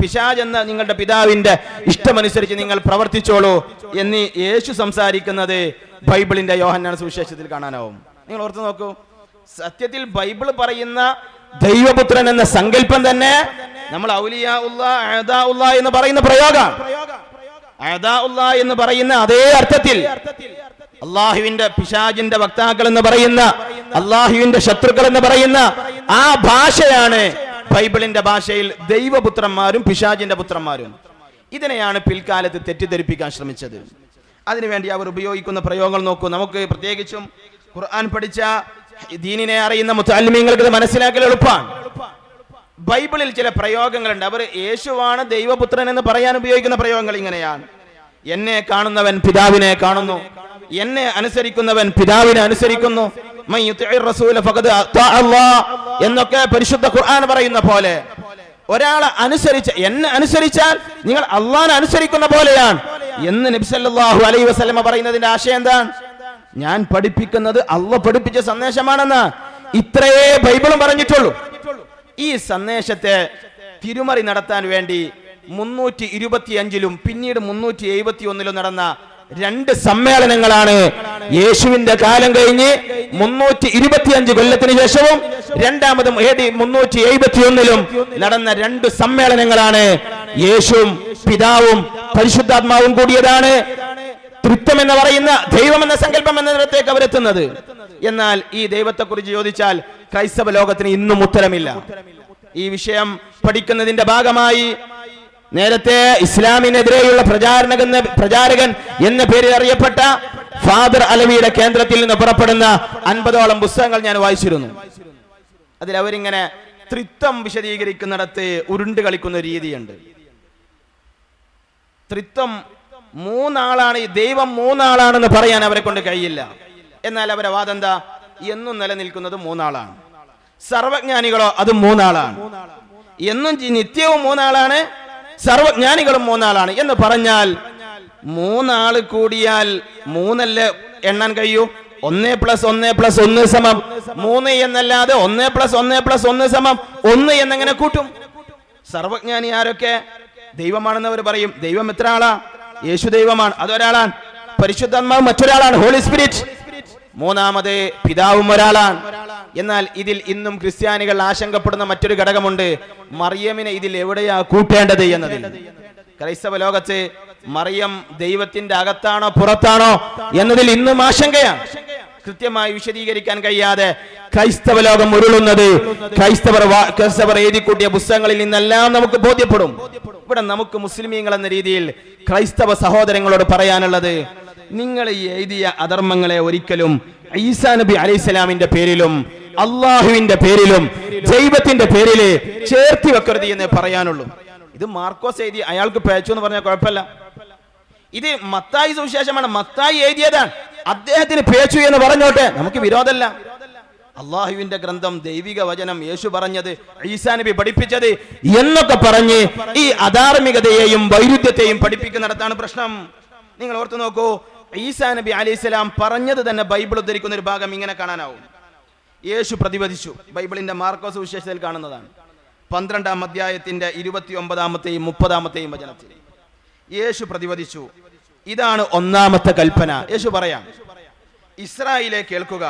പിശാച് എന്ന നിങ്ങളുടെ പിതാവിന്റെ ഇഷ്ടമനുസരിച്ച് നിങ്ങൾ പ്രവർത്തിച്ചോളൂ എന്ന് യേശു സംസാരിക്കുന്നത് ബൈബിളിന്റെ യോഹന്നാൻ സുവിശേഷത്തിൽ കാണാനാവും. നിങ്ങൾ ഓർത്തു നോക്കൂ, സത്യത്തിൽ ബൈബിൾ പറയുന്ന ദൈവപുത്രൻ എന്ന സങ്കല്പം തന്നെ നമ്മൾ ഔലിയാ ഉല്ലാഹ് അഅദാ ഉല്ലാഹ് എന്ന് പറയുന്ന പ്രയോഗം. അഅദാ ഉല്ലാഹ് എന്ന് പറയുന്ന അതേ അർത്ഥത്തിൽ അള്ളാഹുവിന്റെ പിശാചിന്റെ വക്താക്കൾ എന്ന് പറയുന്ന, അള്ളാഹുവിന്റെ ശത്രുക്കൾ എന്ന് പറയുന്ന ആ ഭാഷയാണ് ബൈബിളിന്റെ ഭാഷയിൽ ദൈവപുത്രന്മാരും പിശാചിന്റെ പുത്രന്മാരും. ഇതിനെയാണ് പിൽക്കാലത്ത് തെറ്റിദ്ധരിപ്പിക്കാൻ ശ്രമിച്ചത്. അതിനുവേണ്ടി അവർ ഉപയോഗിക്കുന്ന പ്രയോഗങ്ങൾ നോക്കൂ. നമുക്ക് പ്രത്യേകിച്ചും ഖുർആൻ പഠിച്ച ദീനിനെ അറിയുന്ന മുതഅല്ലിമീങ്ങൾക്ക് മനസ്സിലാക്കൽ എളുപ്പമാണ്. ബൈബിളിൽ ചില പ്രയോഗങ്ങളുണ്ട്. അവർ യേശുവാണ് ദൈവപുത്രൻ എന്ന് പറയാൻ ഉപയോഗിക്കുന്ന പ്രയോഗങ്ങൾ ഇങ്ങനെയാണ്, എന്നെ കാണുന്നവൻ പിതാവിനെ കാണുന്നു, എന്നെ അനുസരിക്കുന്നവൻ പിതാവിനെ അനുസരിക്കുന്നു, എന്നൊക്കെ പരിശുദ്ധ ഖുർആൻ പറയുന്ന പോലെ ഒരാളെ എന്നെ അനുസരിച്ചാൽ നിങ്ങൾ അള്ളാഹനെ അനുസരിക്കുന്ന പോലെയാണ് എന്ന് നബി സല്ലല്ലാഹു അലൈഹി വസല്ലമ പറയുന്നതിന്റെ ആശയം എന്താണ്? ഞാൻ പഠിപ്പിക്കുന്നത് അള്ളാഹ് പഠിപ്പിച്ച സന്ദേശമാണെന്ന് ഇത്രയേ ബൈബിളും പറഞ്ഞിട്ടുള്ളൂ. ഈ സന്ദേശത്തെ തിരുമറി നടത്താൻ വേണ്ടി 325-ലും പിന്നീട് 371-ലും നടന്ന 2 സമ്മേളനങ്ങളാണ് യേശുവിന്റെ കാലം കഴിഞ്ഞ് 325 കൊല്ലത്തിന് ശേഷവും രണ്ടാമതും AD 371-ലും നടന്ന 2 സമ്മേളനങ്ങളാണ് യേശുവും പിതാവും പരിശുദ്ധാത്മാവും കൂടിയതാണ് തൃത്വം എന്ന് പറയുന്ന ദൈവം എന്ന സങ്കല്പം എന്നിടത്തേക്ക് അവരെത്തുന്നത്. എന്നാൽ ഈ ദൈവത്തെക്കുറിച്ച് ചോദിച്ചാൽ ക്രൈസ്തവ ലോകത്തിന് ഇന്നും ഉത്തരമില്ല. ഈ വിഷയം പഠിക്കുന്നതിന്റെ ഭാഗമായി നേരത്തെ ഇസ്ലാമിനെതിരെയുള്ള പ്രചാരകൻ എന്ന പേരിൽ അറിയപ്പെട്ട ഫാദർ അലവിയുടെ കേന്ദ്രത്തിൽ നിന്ന് പുറപ്പെടുന്ന 50ഓളം പുസ്തകങ്ങൾ ഞാൻ വായിച്ചിരുന്നു. അതിൽ അവരിങ്ങനെ ത്രിത്വം വിശദീകരിക്കുന്നിടത്ത് ഉരുണ്ട് കളിക്കുന്ന രീതിയുണ്ട്. ത്രിത്വം 3 ആളാണ്, ദൈവം 3 ആളാണെന്ന് പറയാൻ അവരെ കൊണ്ട് കഴിയില്ല. എന്നാൽ അവരെ വാദം എന്താ? എന്നും നിലനിൽക്കുന്നത് 3 ആളാണ്. സർവജ്ഞാനികളോ അത് 3 ആളാണ്. എന്നും നിത്യവും 3 ആളാണ്, സർവജ്ഞാനികളും 3 ആളാണ് എന്ന് പറഞ്ഞാൽ 3 ആള് കൂടിയാൽ 3 എണ്ണാൻ കഴിയൂ? 1+1+1 3 എന്നല്ലാതെ 1+1+1 1 എന്നെങ്ങനെ കൂട്ടും? സർവജ്ഞാനി ആരൊക്കെ? ദൈവമാണെന്ന് അവർ പറയും. ദൈവം എത്ര ആളാ? യേശു ദൈവമാണ്, അതൊരാളാണ്. പരിശുദ്ധാത്മാവ് മറ്റൊരാളാണ്, ഹോളി സ്പിരിറ്റ്. 3-മത് പിതാവും ഒരാളാണ്. എന്നാൽ ഇതിൽ ഇന്നും ക്രിസ്ത്യാനികൾ ആശങ്കപ്പെടുന്ന മറ്റൊരു ഘടകമുണ്ട്, മറിയമിനെ ഇതിൽ എവിടെയാ കൂട്ടേണ്ടത് എന്നതിൽ. ക്രൈസ്തവ ലോകത്ത് മറിയം ദൈവത്തിന്റെ അകത്താണോ പുറത്താണോ എന്നതിൽ ഇന്നും ആശങ്കയാണ്. കൃത്യമായി വിശദീകരിക്കാൻ കഴിയാതെ ക്രൈസ്തവ ലോകം ഉരുളുന്നത് ക്രൈസ്തവർ എഴുതിക്കൂട്ടിയ പുസ്തകങ്ങളിൽ നിന്നെല്ലാം നമുക്ക് ബോധ്യപ്പെടും. ഇവിടെ നമുക്ക് മുസ്ലിമീങ്ങൾ എന്ന രീതിയിൽ ക്രൈസ്തവ സഹോദരങ്ങളോട് പറയാനുള്ളത്, നിങ്ങൾ ഈ എഴുതിയ അധർമ്മങ്ങളെ ഒരിക്കലും ഈസാ നബി അലൈഹിസ്സലാമിന്റെ പേരിലും അള്ളാഹുവിന്റെ പേരിലും ദൈവത്തിന്റെ പേരില് ചേർത്തി വെക്കരുത് എന്ന് പറയാനുള്ളൂ. ഇത് മാർക്കോസ് എഴുതി, അയാൾക്ക് പേച്ചു എന്ന് പറഞ്ഞാൽ കുഴപ്പമില്ല. ഇത് മത്തായി സുവിശേഷമാണ്, മത്തായി എഴുതിയതാണ്, അദ്ദേഹത്തിന് പേച്ചു എന്ന് പറഞ്ഞോട്ടെ, നമുക്ക് വിരോധമല്ല. അള്ളാഹുവിന്റെ ഗ്രന്ഥം, ദൈവിക വചനം, യേശു പറഞ്ഞത്, ഈസാ നബി പഠിപ്പിച്ചത് എന്നൊക്കെ പറഞ്ഞ് ഈ അധാർമികതയെയും വൈരുദ്ധ്യത്തെയും പഠിപ്പിക്കുന്നിടത്താണ് പ്രശ്നം. നിങ്ങൾ ഓർത്തു നോക്കൂ, ഈസാ നബി അലൈഹിസ്സലാം പറഞ്ഞത് തന്നെ ബൈബിൾ ഉദ്ധരിക്കുന്ന ഒരു ഭാഗം ഇങ്ങനെ കാണാനാവും. യേശു പ്രതിവദിച്ചു, ബൈബിളിന്റെ മാർക്കോസ് സുവിശേഷത്തിൽ കാണുന്നതാണ്. 12-ാം അധ്യായത്തിന്റെ 29-ാമത്തെയും 30-ാമത്തെയും വചനത്തിൽ യേശു പ്രതിവദിച്ചു, ഇതാണ് ഒന്നാമത്തെ കൽപ്പന. യേശു പറയാം, ഇസ്രായേലേ കേൾക്കുക,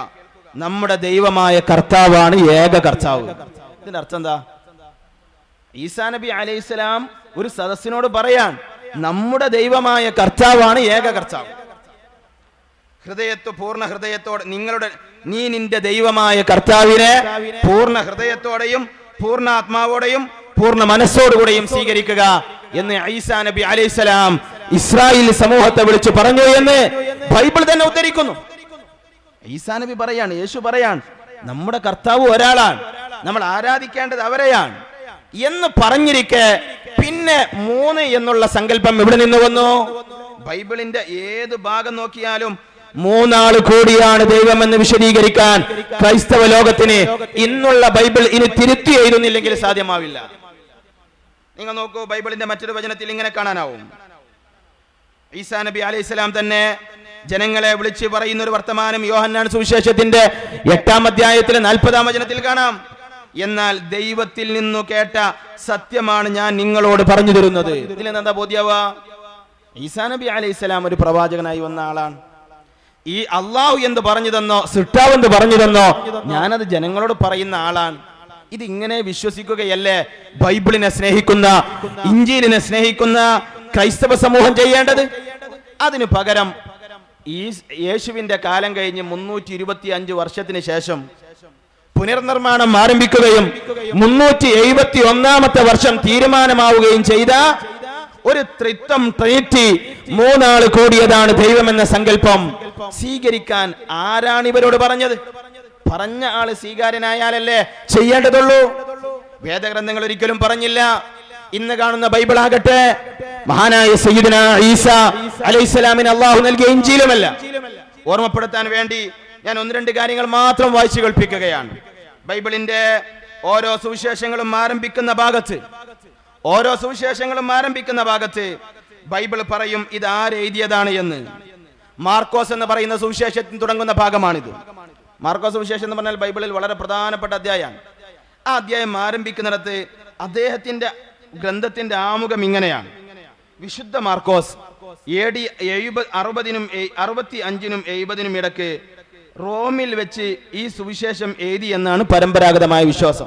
നമ്മുടെ ദൈവമായ കർത്താവാണ് ഏക കർത്താവ്. ഇതിന്റെ അർത്ഥം എന്താ? ഈസാ നബി അലൈഹിസ്സലാം ഒരു സദസ്സിനോട് പറയാൻ, നമ്മുടെ ദൈവമായ കർത്താവാണ് ഏക കർത്താവ്. പൂർണ്ണ ഹൃദയത്തോടെ നീ നിന്റെ ദൈവമായ കർത്താവിനെ പൂർണ്ണ ഹൃദയത്തോടെയും പൂർണ്ണ ആത്മാവോടെയും പൂർണ്ണ മനസ്സോടുകൂടെയും സ്വീകരിക്കുക എന്ന് ഈസാ നബി അലൈഹിസ്സലാം ഇസ്രായേൽ സമൂഹത്തെ വിളിച്ചു പറഞ്ഞു എന്ന് ബൈബിൾ തന്നെ ഉദ്ധരിക്കുന്നു. ഈസാ നബി പറയാണ്, യേശു പറയാണ്, നമ്മുടെ കർത്താവ് ഒരാളാണ്, നമ്മൾ ആരാധിക്കേണ്ടത് അവരെയാണ് എന്ന് പറഞ്ഞിരിക്കെ പിന്നെ 3 എന്നുള്ള സങ്കല്പം ഇവിടെ നിന്ന് വന്നു? ബൈബിളിന്റെ ഏത് ഭാഗം നോക്കിയാലും 3 ആൾ കൂടിയാണ് ദൈവമെന്ന് വിശദീകരിക്കാൻ ക്രൈസ്തവ ലോകത്തിന് ഇന്നുള്ള ബൈബിൾ ഇനി തിരുത്തി എഴുതുന്നില്ലെങ്കിൽ സാധ്യമാവില്ല. നിങ്ങൾ നോക്കൂ, ബൈബിളിന്റെ മറ്റൊരു വചനത്തിൽ ഇങ്ങനെ കാണാനാവും. ഈസാ നബി അലൈഹിസ്സലാം തന്നെ ജനങ്ങളെ വിളിച്ച് പറയുന്ന ഒരു വർത്തമാനം യോഹന്നാൻ സുവിശേഷത്തിന്റെ 8-ാം അധ്യായത്തിലെ 40-ാം വചനത്തിൽ കാണാം. എന്നാൽ ദൈവത്തിൽ നിന്നു കേട്ട സത്യമാണ് ഞാൻ നിങ്ങളോട് പറഞ്ഞു തരുന്നത്. ഇതിൽ എന്താ ബോധ്യാവുക? ഈസാ നബി അലൈഹിസ്സലാം ഒരു പ്രവാചകനായി വന്ന ആളാണ്. ഈ അള്ളാഹു എന്ത് പറഞ്ഞു തന്നോ, സിട്ടാവ് എന്ത് പറഞ്ഞു തന്നോ, ഞാനത് ജനങ്ങളോട് പറയുന്ന ആളാണ്. ഇതിങ്ങനെ വിശ്വസിക്കുകയല്ലേ ബൈബിളിനെ സ്നേഹിക്കുന്ന, ഇഞ്ചീലിനെ സ്നേഹിക്കുന്ന ക്രൈസ്തവ സമൂഹം ചെയ്യേണ്ടത്? അതിനു പകരം ഈ യേശുവിന്റെ കാലം കഴിഞ്ഞ് 325 വർഷത്തിന് ശേഷം പുനർനിർമ്മാണം ആരംഭിക്കുകയും 371-ാമത്തെ വർഷം തീരുമാനമാവുകയും ചെയ്ത ഒരു ത്രിത്വം, ട്രിനിറ്റി, 3 ആൾ കൂടിയതാണ് ദൈവമെന്ന സങ്കല്പം സ്വീകരിക്കാൻ ആരാണ് ഇവരോട് പറഞ്ഞത്? പറഞ്ഞ ആള് സ്വീകാര്യനായാലല്ലേ ചെയ്യേണ്ടതുള്ളൂ. വേദഗ്രന്ഥങ്ങൾ ഒരിക്കലും പറഞ്ഞില്ല. ഇന്ന് കാണുന്ന ബൈബിൾ ആകട്ടെ മഹാനായ സയ്യിദുനാ ഈസാ അലൈഹിസ്സലാമിന് അല്ലാഹു നൽകിയ ഇഞ്ചീലുമല്ല. ഓർമ്മപ്പെടുത്താൻ വേണ്ടി ഞാൻ 1-2 കാര്യങ്ങൾ മാത്രം വായിച്ചു കേൾപ്പിക്കുകയാണ്. ബൈബിളിന്റെ ഓരോ സുവിശേഷങ്ങളും ആരംഭിക്കുന്ന ഭാഗത്ത് ബൈബിൾ പറയും ഇത് ആരെഴുതിയതാണ് എന്ന്. മാർക്കോസ് എന്ന് പറയുന്ന സുവിശേഷത്തിൽ തുടങ്ങുന്ന ഭാഗമാണിത്. മാർക്കോസ് സുവിശേഷം എന്ന് പറഞ്ഞാൽ ബൈബിളിൽ വളരെ പ്രധാനപ്പെട്ട അധ്യായമാണ്. ആ അധ്യായം ആരംഭിക്കുന്നിടത്ത് അദ്ദേഹത്തിന്റെ ഗ്രന്ഥത്തിന്റെ ആമുഖം ഇങ്ങനെയാണ്: വിശുദ്ധ മാർക്കോസ് AD 65-നും 70-നും ഇടയ്ക്ക് റോമിൽ വെച്ച് ഈ സുവിശേഷം എഴുതി എന്നാണ് പരമ്പരാഗതമായ വിശ്വാസം.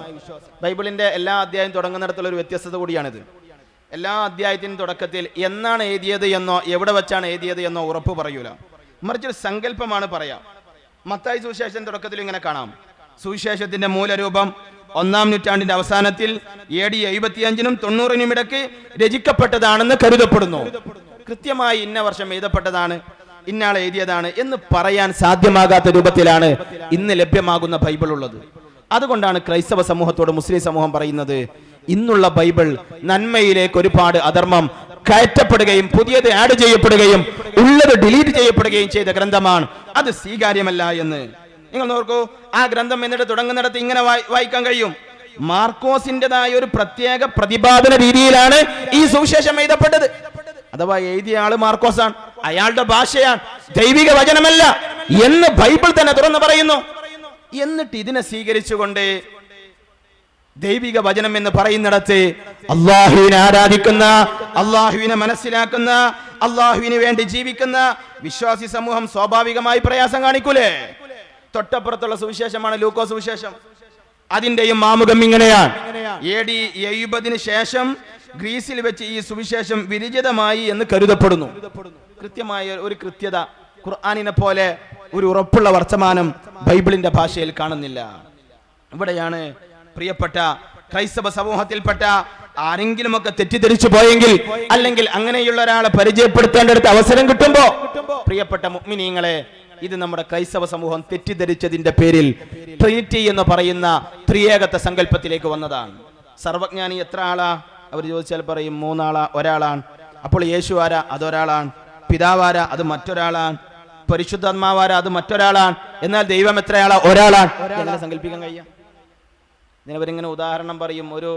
ബൈബിളിന്റെ എല്ലാ അധ്യായം തുടങ്ങുന്നിടത്തുള്ള ഒരു വ്യത്യസ്തത കൂടിയാണിത്. എല്ലാ അധ്യായത്തിനും തുടക്കത്തിൽ എന്നാണ് എഴുതിയത് എന്നോ എവിടെ വെച്ചാണ് എഴുതിയത് എന്നോ ഉറപ്പ് പറയൂല, മറിച്ചൊരു സങ്കല്പമാണ് പറയാം. മത്തായി സുവിശേഷം തുടക്കത്തിൽ ഇങ്ങനെ കാണാം: സുവിശേഷത്തിന്റെ മൂലരൂപം 1-ാം നൂറ്റാണ്ടിന്റെ അവസാനത്തിൽ AD 75-നും 90-നും ഇടയ്ക്ക് രചിക്കപ്പെട്ടതാണെന്ന് കരുതപ്പെടുന്നു. കൃത്യമായി ഇന്ന വർഷം എഴുതപ്പെട്ടതാണ്, ഇന്നാൾ എഴുതിയതാണ് എന്ന് പറയാൻ സാധ്യമാകാത്ത രൂപത്തിലാണ് ഇന്ന് ലഭ്യമാകുന്ന ബൈബിൾ ഉള്ളത്. അതുകൊണ്ടാണ് ക്രൈസ്തവ സമൂഹത്തോട് മുസ്ലിം സമൂഹം പറയുന്നത്, ഇന്നുള്ള ബൈബിൾ നന്മയിലേക്ക് ഒരുപാട് അധർമ്മം കയറ്റപ്പെടുകയും പുതിയത് ആഡ് ചെയ്യപ്പെടുകയും ഉള്ളത് ഡിലീറ്റ് ചെയ്യപ്പെടുകയും ചെയ്ത ഗ്രന്ഥമാണ്, അത് സ്വീകാര്യമല്ല എന്ന്. നിങ്ങൾ നോക്കൂ, ആ ഗ്രന്ഥം എന്നിട്ട് തുടങ്ങുന്നിടത്ത് ഇങ്ങനെ വായിക്കാൻ കഴിയും: മാർക്കോസിന്റേതായ ഒരു പ്രത്യേക പ്രതിപാദന രീതിയിലാണ് ഈ സുവിശേഷം എഴുതപ്പെട്ടത്. അഥവാ എഴുതിയ ആള് മാർക്കോസാണ്, അയാളുടെ ഭാഷയാണ്, ദൈവിക വചനമല്ല എന്ന് ബൈബിൾ തന്നെ തുറന്നു പറയുന്നു. എന്നിട്ട് ഇതിനെ സ്വീകരിച്ചുകൊണ്ട് ദൈവിക വചനം എന്ന് പറയുന്നിടത്ത് അള്ളാഹുവിനെ ആരാധിക്കുന്ന, അള്ളാഹുവിനെ മനസ്സിലാക്കുന്ന, അള്ളാഹുവിന് വേണ്ടി ജീവിക്കുന്ന വിശ്വാസി സമൂഹം സ്വാഭാവികമായി പ്രയാസം കാണിക്കൂലേ? തൊട്ടപ്പുറത്തുള്ള സുവിശേഷമാണ് ലൂക്കോസ് സുവിശേഷം. അതിന്റെയും ആമുഖം ഇങ്ങനെയാണ്: AD 70 ശേഷം ഗ്രീസിൽ വെച്ച് ഈ സുവിശേഷം വിരചിതമായി എന്ന് കരുതപ്പെടുന്നു. കൃത്യമായ ഒരു കൃത്യത, ഖുർആനിനെ പോലെ ഒരു ഉറപ്പുള്ള വർത്തമാനം ബൈബിളിന്റെ ഭാഷയിൽ കാണുന്നില്ല. ഇവിടെയാണ് പ്രിയപ്പെട്ട ക്രൈസ്തവ സമൂഹത്തിൽപ്പെട്ട ആരെങ്കിലുമൊക്കെ തെറ്റിദ്ധരിച്ചു പോയെങ്കിൽ, അല്ലെങ്കിൽ അങ്ങനെയുള്ള ഒരാളെ പരിചയപ്പെടുത്തേണ്ടടുത്ത് അവസരം കിട്ടുമ്പോ, പ്രിയപ്പെട്ട മുഅ്മിനീങ്ങളെ, ഇത് നമ്മുടെ ക്രൈസ്തവ സമൂഹം തെറ്റിദ്ധരിച്ചതിന്റെ പേരിൽ ട്രിനിറ്റി എന്ന് പറയുന്ന ത്രിയേകത്വ സങ്കല്പത്തിലേക്ക് വന്നതാണ്. സർവജ്ഞാനി എത്ര ആളാ? അവർ ചോദിച്ചാൽ പറയും 3 ആളാ, ഒരാളാണ്. അപ്പോൾ യേശു ആരാ? അതൊരാളാണ്. പിതാവാരാ? അത് മറ്റൊരാളാണ്. പരിശുദ്ധാത്മാവാരാ? അത് മറ്റൊരാളാണ്. എന്നാൽ ദൈവം എത്രയാളാ? ഒരാളാണ്. എങ്ങനെ സങ്കല്പിക്കാൻ കഴിയാം? ഇതിനവരിങ്ങനെ ഉദാഹരണം പറയും. ഒരു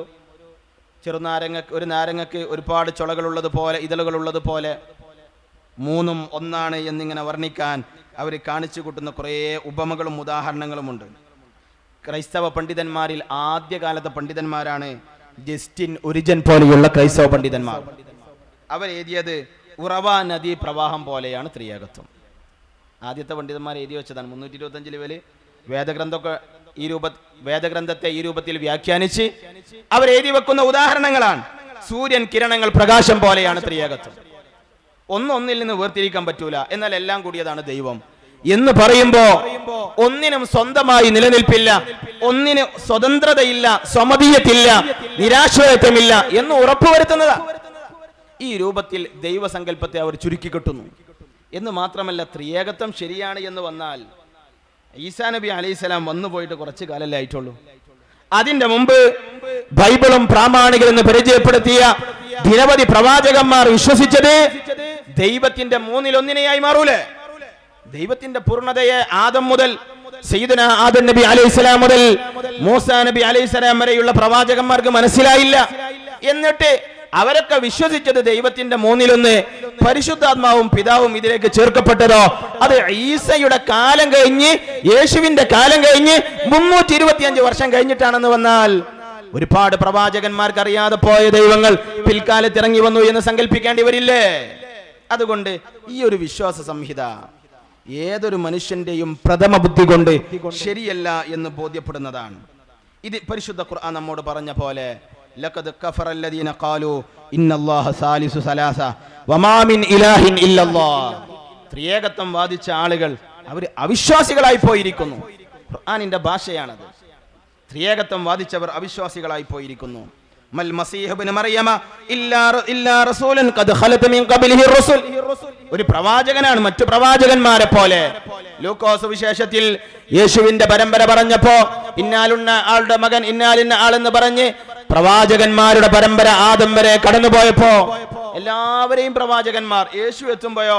ഒരു നാരങ്ങക്ക് ഒരുപാട് ചുളകളുള്ളത് പോലെ, ഇതളുകളുള്ളത് പോലെ 3ഉം ഒന്നാണ് എന്നിങ്ങനെ വർണ്ണിക്കാൻ അവർ കാണിച്ചു കൂട്ടുന്ന കുറേ ഉപമകളും ഉദാഹരണങ്ങളുമുണ്ട്. ക്രൈസ്തവ പണ്ഡിതന്മാരിൽ ആദ്യകാലത്തെ പണ്ഡിതന്മാരാണ് ജസ്റ്റിൻ ഒരിജൻ പോലെയുള്ള ക്രൈസ്തവ പണ്ഡിതന്മാർ. അവരെഴുതിയത് ഉറവ നദീ പ്രവാഹം പോലെയാണ് ത്രിയേകത്വം. ആദ്യത്തെ പണ്ഡിതന്മാർ എഴുതി വെച്ചതാണ്. 325 വേദഗ്രന്ഥത്തെ ഈ രൂപത്തിൽ വ്യാഖ്യാനിച്ച് അവരെഴുതി വെക്കുന്ന ഉദാഹരണങ്ങളാണ്. സൂര്യൻ കിരണങ്ങൾ പ്രകാശം പോലെയാണ് ത്രിയേകത്വം. ഒന്നിൽ നിന്ന് വേർതിരിക്കാൻ പറ്റൂല, എന്നാൽ എല്ലാം കൂടിയതാണ് ദൈവം എന്ന് പറയുമ്പോ ഒന്നിനും സ്വന്തമായി നിലനിൽപ്പില്ല, ഒന്നിന് സ്വതന്ത്രതയില്ല, സ്വമതീയത്തില്ല, നിരാശ്രയത്വമില്ല എന്ന് ഉറപ്പുവരുത്തുന്നതാ. ഈ രൂപത്തിൽ ദൈവസങ്കല്പത്തെ അവർ ചുരുക്കി കിട്ടുന്നു എന്ന് മാത്രമല്ല, ത്രിയേകത്വം ശരിയാണ് എന്ന് വന്നാൽ ഈസാ നബി അലൈഹിസ്സലാം വന്നു പോയിട്ട് കുറച്ചു കാലല്ലേ ആയിട്ടുള്ളൂ. അതിന്റെ മുമ്പ് ബൈബിളും പ്രാമാണികരെന്ന് പരിചയപ്പെടുത്തിയ നിരവധി പ്രവാചകന്മാർ വിശ്വസിച്ചത് ദൈവത്തിന്റെ 1/3 മാറൂലേ. ദൈവത്തിന്റെ പൂർണ്ണതയെ ആദം മുതൽ സയ്യിദുനാ ആദം നബി അലൈഹിസ്സലാം മുതൽ മൂസാ നബി അലൈഹിസ്സലാം വരെയുള്ള പ്രവാചകന്മാർക്ക് മനസ്സിലായില്ല. എന്നിട്ട് അവരൊക്കെ വിശ്വസിച്ചത് ദൈവത്തിന്റെ 1/3 പരിശുദ്ധാത്മാവും പിതാവും ഇതിലേക്ക് ചേർക്കപ്പെട്ടതോ അത് ഈസയുടെ കാലം കഴിഞ്ഞ്, യേശുവിന്റെ കാലം കഴിഞ്ഞ് 325 വർഷം കഴിഞ്ഞിട്ടാണെന്ന് വന്നാൽ, ഒരുപാട് പ്രവാചകന്മാർക്ക് അറിയാതെ പോയ ദൈവങ്ങൾ പിൽക്കാലത്ത് ഇറങ്ങി വന്നു എന്ന് സങ്കല്പിക്കേണ്ടി വരില്ലേ? അതുകൊണ്ട് ഈ ഒരു വിശ്വാസ സംഹിത ഏതൊരു മനുഷ്യന്റെയും പ്രഥമ ബുദ്ധി കൊണ്ട് ശരിയല്ല എന്ന് ബോധ്യപ്പെടുന്നതാണ്. ഇത് പരിശുദ്ധ ഖുർആൻ നമ്മോട് പറഞ്ഞ പോലെ, ലഖദ് കഫറല്ലദീന ഖാലൂ ഇന്നല്ലാഹ സാലിസു സലാസ വമാ മിൻ ഇലാഹിൻ ഇല്ലല്ലാഹ്. ത്രിയേകത്വം വാദിച്ച ആളുകൾ അവർ അവിശ്വാസികളായി പോയിരിക്കുന്നു. ഖുർആനിന്റെ ഭാഷയാണത്. ത്രിയേകത്വം വാദിച്ചവർ അവിശ്വാസികളായി പോയിരിക്കുന്നു. മൽ മസീഹ് ഇബ്നു മറിയമ ഇല്ലാ റസൂലൻ ഖദ് ഖലത മിൻ ഖബ്ലിഹി റസൂൽ. ഒരു പ്രവാചകനാണ് മറ്റു പ്രവാചകന്മാരെ പോലെ. ലൂക്കോസ് വിശേഷത്തിൽ യേശുവിന്റെ പരമ്പര പറഞ്ഞപ്പോ ഇന്നാലുന്ന ആളുടെ മകൻ ഇന്നാലിന്ന ആളെന്ന് പറഞ്ഞ് പ്രവാചകന്മാരുടെ പരമ്പര ആദം വരെ കടന്നുപോയപ്പോ എല്ലാവരെയും പ്രവാചകന്മാർ, യേശു എത്തുമ്പോയോ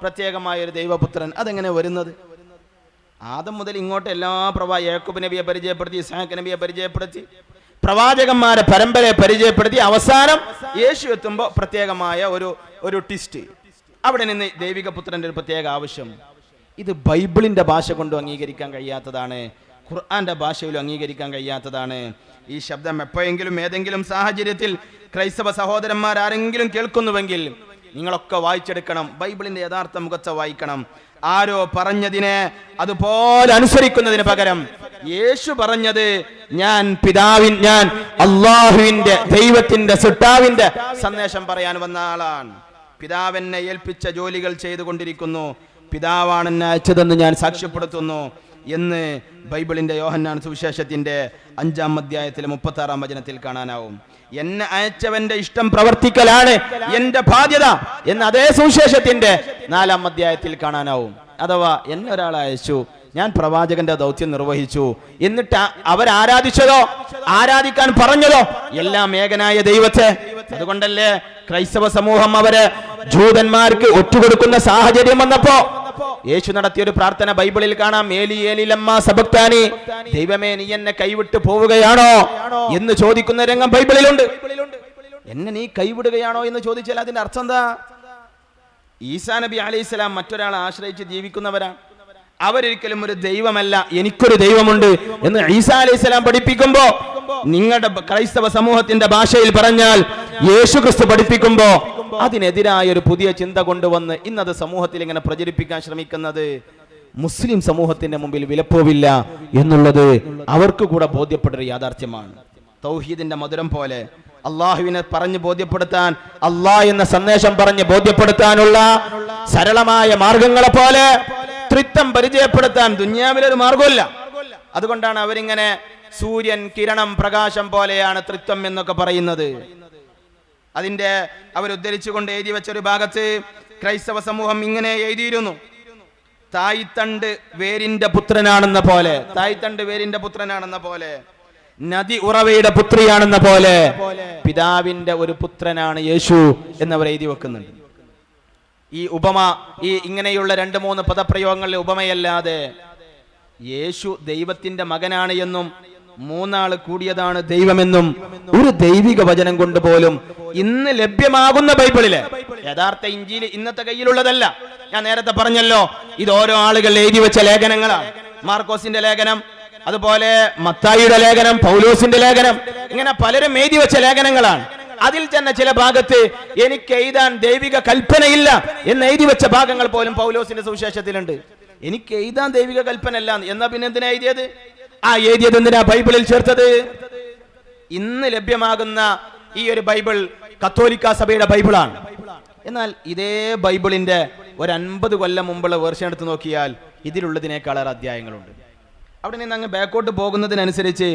പ്രത്യേകമായ ഒരു ദൈവപുത്രൻ. അതെങ്ങനെ വരുന്നത്? ആദം മുതൽ ഇങ്ങോട്ട് എല്ലാ യാക്കൂബ് നബിയെ പരിചയപ്പെടുത്തി, ഇസ്ഹാഖ് നബിയെ പരിചയപ്പെടുത്തി, പ്രവാചകന്മാരെ പരമ്പരയെ പരിചയപ്പെടുത്തി, അവസാനം യേശു എത്തുമ്പോൾ പ്രത്യേകമായ ഒരു ട്വിസ്റ്റ്. അവിടെ നിന്ന് ദൈവിക പുത്രന്റെ ഒരു പ്രത്യേക ആവശ്യം. ഇത് ബൈബിളിന്റെ ഭാഷ കൊണ്ടും അംഗീകരിക്കാൻ കഴിയാത്തതാണ്, ഖുർആന്റെ ഭാഷയിലും അംഗീകരിക്കാൻ കഴിയാത്തതാണ്. ഈ ശബ്ദം എപ്പോഴെങ്കിലും ഏതെങ്കിലും സാഹചര്യത്തിൽ ക്രൈസ്തവ സഹോദരന്മാർ ആരെങ്കിലും കേൾക്കുന്നുവെങ്കിൽ നിങ്ങളൊക്കെ വായിച്ചെടുക്കണം. ബൈബിളിന്റെ യഥാർത്ഥ മുഖത്തെ വായിക്കണം. ആരോ പറഞ്ഞതിനെ അതുപോലെ അനുസരിക്കുന്നതിന് പകരം യേശു പറഞ്ഞത് ഞാൻ അള്ളാഹുവിന്റെ ദൈവത്തിന്റെ സൃഷ്ടാവിന്റെ സന്ദേശം പറയാൻ വന്ന ആളാണ്. പിതാവെന്നെ ഏൽപ്പിച്ച ജോലികൾ ചെയ്തുകൊണ്ടിരിക്കുന്നു, പിതാവാണ് എന്നെ അയച്ചതെന്ന് ഞാൻ സാക്ഷ്യപ്പെടുത്തുന്നു എന്ന് ബൈബിളിന്റെ യോഹന്നാൻ സുവിശേഷത്തിന്റെ 5-ാം അധ്യായത്തിലെ 36-ാം വചനത്തിൽ കാണാനാവും. എന്നെ അയച്ചവന്റെ ഇഷ്ടം പ്രവർത്തിക്കലാണ് എന്റെ ബാധ്യത എന്ന് അതേ സുവിശേഷത്തിന്റെ 4-ാം അധ്യായത്തിൽ കാണാനാവും. അഥവാ എന്നെ ഒരാൾ അയച്ചു, ഞാൻ പ്രവാചകന്റെ ദൗത്യം നിർവഹിച്ചു, എന്നിട്ട് അവരാരാധിച്ചതോ ആരാധിക്കാൻ പറഞ്ഞതോ എല്ലാം ഏകനായ ദൈവത്തെ. അതുകൊണ്ടല്ലേ ക്രൈസ്തവ സമൂഹം അവര് ജൂതന്മാർക്ക് ഒറ്റുകൊടുക്കുന്ന സാഹചര്യം വന്നപ്പോ യേശു നടത്തിയൊരു പ്രാർത്ഥന ബൈബിളിൽ കാണാം. ഏലി ഏലി ലമ്മാ സബക്താനി, ദൈവമേ നീ എന്നെ കൈവിട്ട് പോവുകയാണോ എന്ന് ചോദിക്കുന്ന രംഗം ബൈബിളിലുണ്ട്. എന്നെ നീ കൈവിടുകയാണോ എന്ന് ചോദിച്ചാൽ അതിന്റെ അർത്ഥം എന്താ? ഈസാ നബി അലൈഹിസ്സലാം മറ്റൊരാളെ ആശ്രയിച്ച് ജീവിക്കുന്നവരാണ്. അവരൊരിക്കലും ഒരു ദൈവമല്ല, എനിക്കൊരു ദൈവമുണ്ട് എന്ന് ഈസാ അലൈഹിസ്സലാം പഠിപ്പിക്കുമ്പോ, നിങ്ങളുടെ ക്രൈസ്തവ സമൂഹത്തിന്റെ ഭാഷയിൽ പറഞ്ഞാൽ യേശു ക്രിസ്തു പഠിപ്പിക്കുമ്പോ അതിനെതിരായ ഒരു പുതിയ ചിന്ത കൊണ്ടുവന്ന് ഇന്നത് സമൂഹത്തിൽ ഇങ്ങനെ പ്രചരിപ്പിക്കാൻ ശ്രമിക്കുന്നത് മുസ്ലിം സമൂഹത്തിന്റെ മുമ്പിൽ വിലപ്പോവില്ല എന്നുള്ളത് അവർക്ക് കൂടെ ബോധ്യപ്പെട്ടൊരു യാഥാർത്ഥ്യമാണ്. തൗഹീദിന്റെ മധുരം പോലെ അള്ളാഹുവിനെ പറഞ്ഞ് ബോധ്യപ്പെടുത്താൻ, അള്ളാഹ് എന്ന സന്ദേശം പറഞ്ഞ് ബോധ്യപ്പെടുത്താനുള്ള സരളമായ മാർഗങ്ങളെ പോലെ ത്രിത്വം പരിചയപ്പെടുത്താൻ ദുനിയാവിലൊരു മാർഗമില്ല. അതുകൊണ്ടാണ് അവരിങ്ങനെ സൂര്യൻ, കിരണം, പ്രകാശം പോലെയാണ് ത്രിത്വം എന്നൊക്കെ പറയുന്നത്. അതിന്റെ അവരുദ്ധരിച്ചുകൊണ്ട് എഴുതി വെച്ചൊരു ഭാഗത്ത് ക്രൈസ്തവ സമൂഹം ഇങ്ങനെ എഴുതിയിരുന്നു: തായ്തണ്ട് വേരിന്റെ പുത്രനാണെന്ന പോലെ, തായ്തണ്ട് വേരിന്റെ പുത്രനാണെന്ന പോലെ, നദി ഉറവയുടെ പുത്രിയാണെന്ന പോലെ പിതാവിന്റെ ഒരു പുത്രനാണ് യേശു എന്നവർ എഴുതി വെക്കുന്നുണ്ട്. ഈ ഉപമ, ഈ ഇങ്ങനെയുള്ള 2-3 പദപ്രയോഗങ്ങളിലെ ഉപമയല്ലാതെ യേശു ദൈവത്തിന്റെ മകനാണ് എന്നും 3 ആള് കൂടിയതാണ് ദൈവമെന്നും ഒരു ദൈവിക വചനം കൊണ്ട് പോലും ഇന്ന് ലഭ്യമാകുന്ന ബൈബിളിലെ യഥാർത്ഥ ഇഞ്ചീൽ ഇന്നത്തെ കയ്യിലുള്ളതല്ല. ഞാൻ നേരത്തെ പറഞ്ഞല്ലോ, ഇത് ഓരോ ആളുകൾ എഴുതി വെച്ച ലേഖനങ്ങളാണ്. മാർക്കോസിന്റെ ലേഖനം, അതുപോലെ മത്തായിയുടെ ലേഖനം, പൗലോസിന്റെ ലേഖനം, ഇങ്ങനെ പലരും എഴുതി വെച്ച ലേഖനങ്ങളാണ്. അതിൽ തന്നെ ചില ഭാഗത്ത് എനിക്ക് എഴുതാൻ ദൈവിക കൽപ്പനയില്ല എന്ന് എഴുതി വെച്ച ഭാഗങ്ങൾ പോലും പൗലോസിന്റെ സുവിശേഷത്തിലുണ്ട്. എനിക്ക് എഴുതാൻ ദൈവിക കൽപ്പന അല്ല എന്നാ പിന്നെ എന്തിനാ എഴുതിയത്? ആ എഴുതിയത് എന്തിനാ ബൈബിളിൽ ചേർത്തത്? ഇന്ന് ലഭ്യമാകുന്ന ഈ ഒരു ബൈബിൾ കത്തോലിക്ക സഭയുടെ ബൈബിളാണ്. എന്നാൽ ഇതേ ബൈബിളിന്റെ ഒരു 50 കൊല്ലം മുമ്പുള്ള വേർഷൻ എടുത്ത് നോക്കിയാൽ ഇതിലുള്ളതിനേക്കാളേറെ അധ്യായങ്ങളുണ്ട്. അവിടെ നിന്ന് അങ്ങ് ബാക്കോട്ട് പോകുന്നതിനനുസരിച്ച്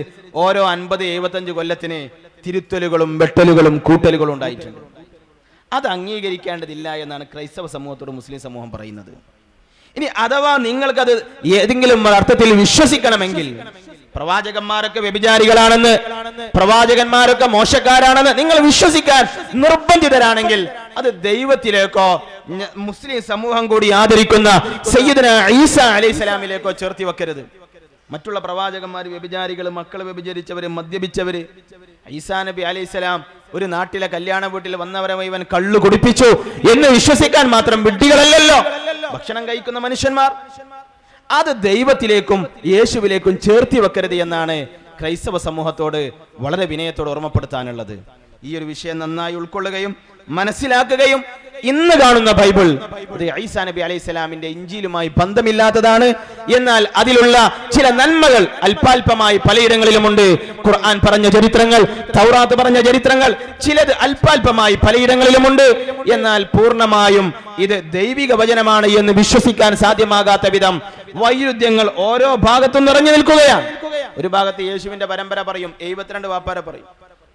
ഓരോ 50-75 കൊല്ലത്തിന് തിരുത്തലുകളും വെട്ടലുകളും കൂട്ടലുകളും ഉണ്ടായിട്ടുണ്ട്. അത് അംഗീകരിക്കേണ്ടതില്ല എന്നാണ് ക്രൈസ്തവ സമൂഹത്തോട് മുസ്ലിം സമൂഹം പറയുന്നത്. ഇനി അഥവാ നിങ്ങൾക്കത് ഏതെങ്കിലും അർത്ഥത്തിൽ വിശ്വസിക്കണമെങ്കിൽ പ്രവാചകന്മാരൊക്കെ വ്യഭിചാരികളാണെന്ന്, പ്രവാചകന്മാരൊക്കെ മോശക്കാരാണെന്ന് നിങ്ങൾ വിശ്വസിക്കാൻ നിർബന്ധിതരാണെങ്കിൽ അത് ദൈവത്തിലേക്കോ മുസ്ലിം സമൂഹം കൂടി ആദരിക്കുന്ന സയ്യിദന ഈസ അലൈഹിസ്സലാമിലേക്കോ ചേർത്തി വെക്കരുത്. മറ്റുള്ള പ്രവാചകന്മാർ വ്യഭിചാരികൾ, മക്കൾ വ്യഭിചരിച്ചവര്, മദ്യപിച്ചവര്. ഈസാ നബി അലൈഹിസ്സലാം ഒരു നാട്ടിലെ കല്യാണ വീട്ടിൽ വന്നവരെ ഇവൻ കള്ളു കുടിപ്പിച്ചു എന്ന് വിശ്വസിക്കാൻ മാത്രം വിഡ്ഢികളല്ലല്ലോ ഭക്ഷണം കഴിക്കുന്ന മനുഷ്യന്മാർ. അത് ദൈവത്തിലേക്കും യേശുവിലേക്കും ചേർത്തി വെക്കരുത് എന്നാണ് ക്രൈസ്തവ സമൂഹത്തോട് വളരെ വിനയത്തോട് ഓർമ്മപ്പെടുത്താനുള്ളത്. ഈ ഒരു വിഷയം നന്നായി ഉൾക്കൊള്ളുകയും മനസ്സിലാക്കുകയും ഇന്ന് കാണുന്ന ബൈബിൾ ഇത് ഈസാ നബി അലൈഹിസ്സലാമിന്റെ ഇഞ്ചീലുമായി ബന്ധമില്ലാത്തതാണ്. എന്നാൽ അതിലുള്ള ചില നന്മകൾ അല്പാൽപമായി പലയിടങ്ങളിലുമുണ്ട്. ഖുർആൻ പറഞ്ഞ ചരിത്രങ്ങൾ, തൗറാത്ത് പറഞ്ഞ ചരിത്രങ്ങൾ ചിലത് അല്പാൽപമായി പലയിടങ്ങളിലുമുണ്ട്. എന്നാൽ പൂർണ്ണമായും ഇത് ദൈവിക വചനമാണ് എന്ന് വിശ്വസിക്കാൻ സാധ്യമാകാത്ത വിധം വൈരുദ്ധ്യങ്ങൾ ഓരോ ഭാഗത്തും നിറഞ്ഞു നിൽക്കുകയാണ്. ഒരു ഭാഗത്ത് യേശുവിന്റെ പരമ്പര പറയും, 72 വാപ്പാരെ പറയും.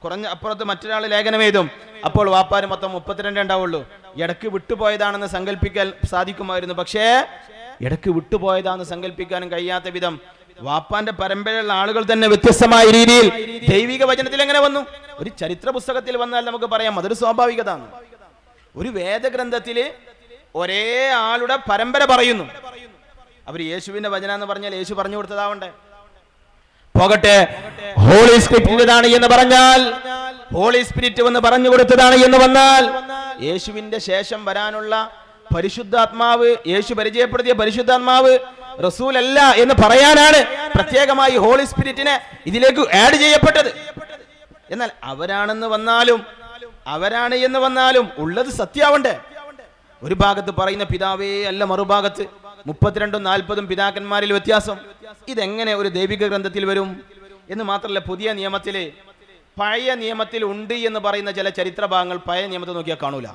കുറഞ്ഞ അപ്പുറത്ത് മറ്റൊരാൾ ലേഖനം എഴുതും, അപ്പോൾ വാപ്പാര് മൊത്തം 32 ഉണ്ടാവുള്ളൂ. ഇടക്ക് വിട്ടുപോയതാണെന്ന് സങ്കല്പിക്കാൻ സാധിക്കുമായിരുന്നു. പക്ഷേ ഇടക്ക് വിട്ടുപോയതാണെന്ന് സങ്കല്പിക്കാനും കഴിയാത്ത വിധം വാപ്പാന്റെ പരമ്പരയുള്ള ആളുകൾ തന്നെ വ്യത്യസ്തമായ രീതിയിൽ ദൈവിക വചനത്തിൽ എങ്ങനെ വന്നു? ഒരു ചരിത്ര പുസ്തകത്തിൽ വന്നാൽ നമുക്ക് പറയാം അതൊരു സ്വാഭാവികതാണ്. ഒരു വേദഗ്രന്ഥത്തില് ഒരേ ആളുടെ പരമ്പര പറയുന്നു. അവർ യേശുവിന്റെ വചന എന്ന് പറഞ്ഞാൽ യേശു പറഞ്ഞു കൊടുത്തതാവണ്ടേ? പോകട്ടെ, ഹോളി സ്പിരിറ്റിൻ്റെതാണ് എന്ന് പറഞ്ഞാൽ, ഹോളി സ്പിരിറ്റ് എന്ന് പറഞ്ഞു കൊടുത്തതാണ് എന്ന് വന്നാൽ, യേശുവിന്റെ ശേഷം വരാനുള്ള പരിശുദ്ധാത്മാവ്, യേശു പരിചയപ്പെടുത്തിയ പരിശുദ്ധാത്മാവ് റസൂൽ അല്ല എന്ന് പറയാനാണ് പ്രത്യേകമായി ഹോളി സ്പിരിറ്റിനെ ഇതിലേക്ക് ആഡ് ചെയ്യപ്പെട്ടത്. എന്നാൽ അവരാണെന്ന് വന്നാലും ഉള്ളത് സത്യാവണ്ടേ? ഒരു ഭാഗത്ത് പറയുന്ന പിതാവേ അല്ല, മറുഭാഗത്ത് 32-40 പിതാക്കന്മാരിൽ വ്യത്യാസം. ഇതെങ്ങനെ ഒരു ദൈവിക ഗ്രന്ഥത്തിൽ വരും? എന്ന് മാത്രമല്ല, പുതിയ നിയമത്തില്, പഴയ നിയമത്തിൽ ഉണ്ട് എന്ന് പറയുന്ന ചില ചരിത്ര ഭാഗങ്ങൾ പഴയ നിയമത്തിൽ നോക്കിയാൽ കാണൂല.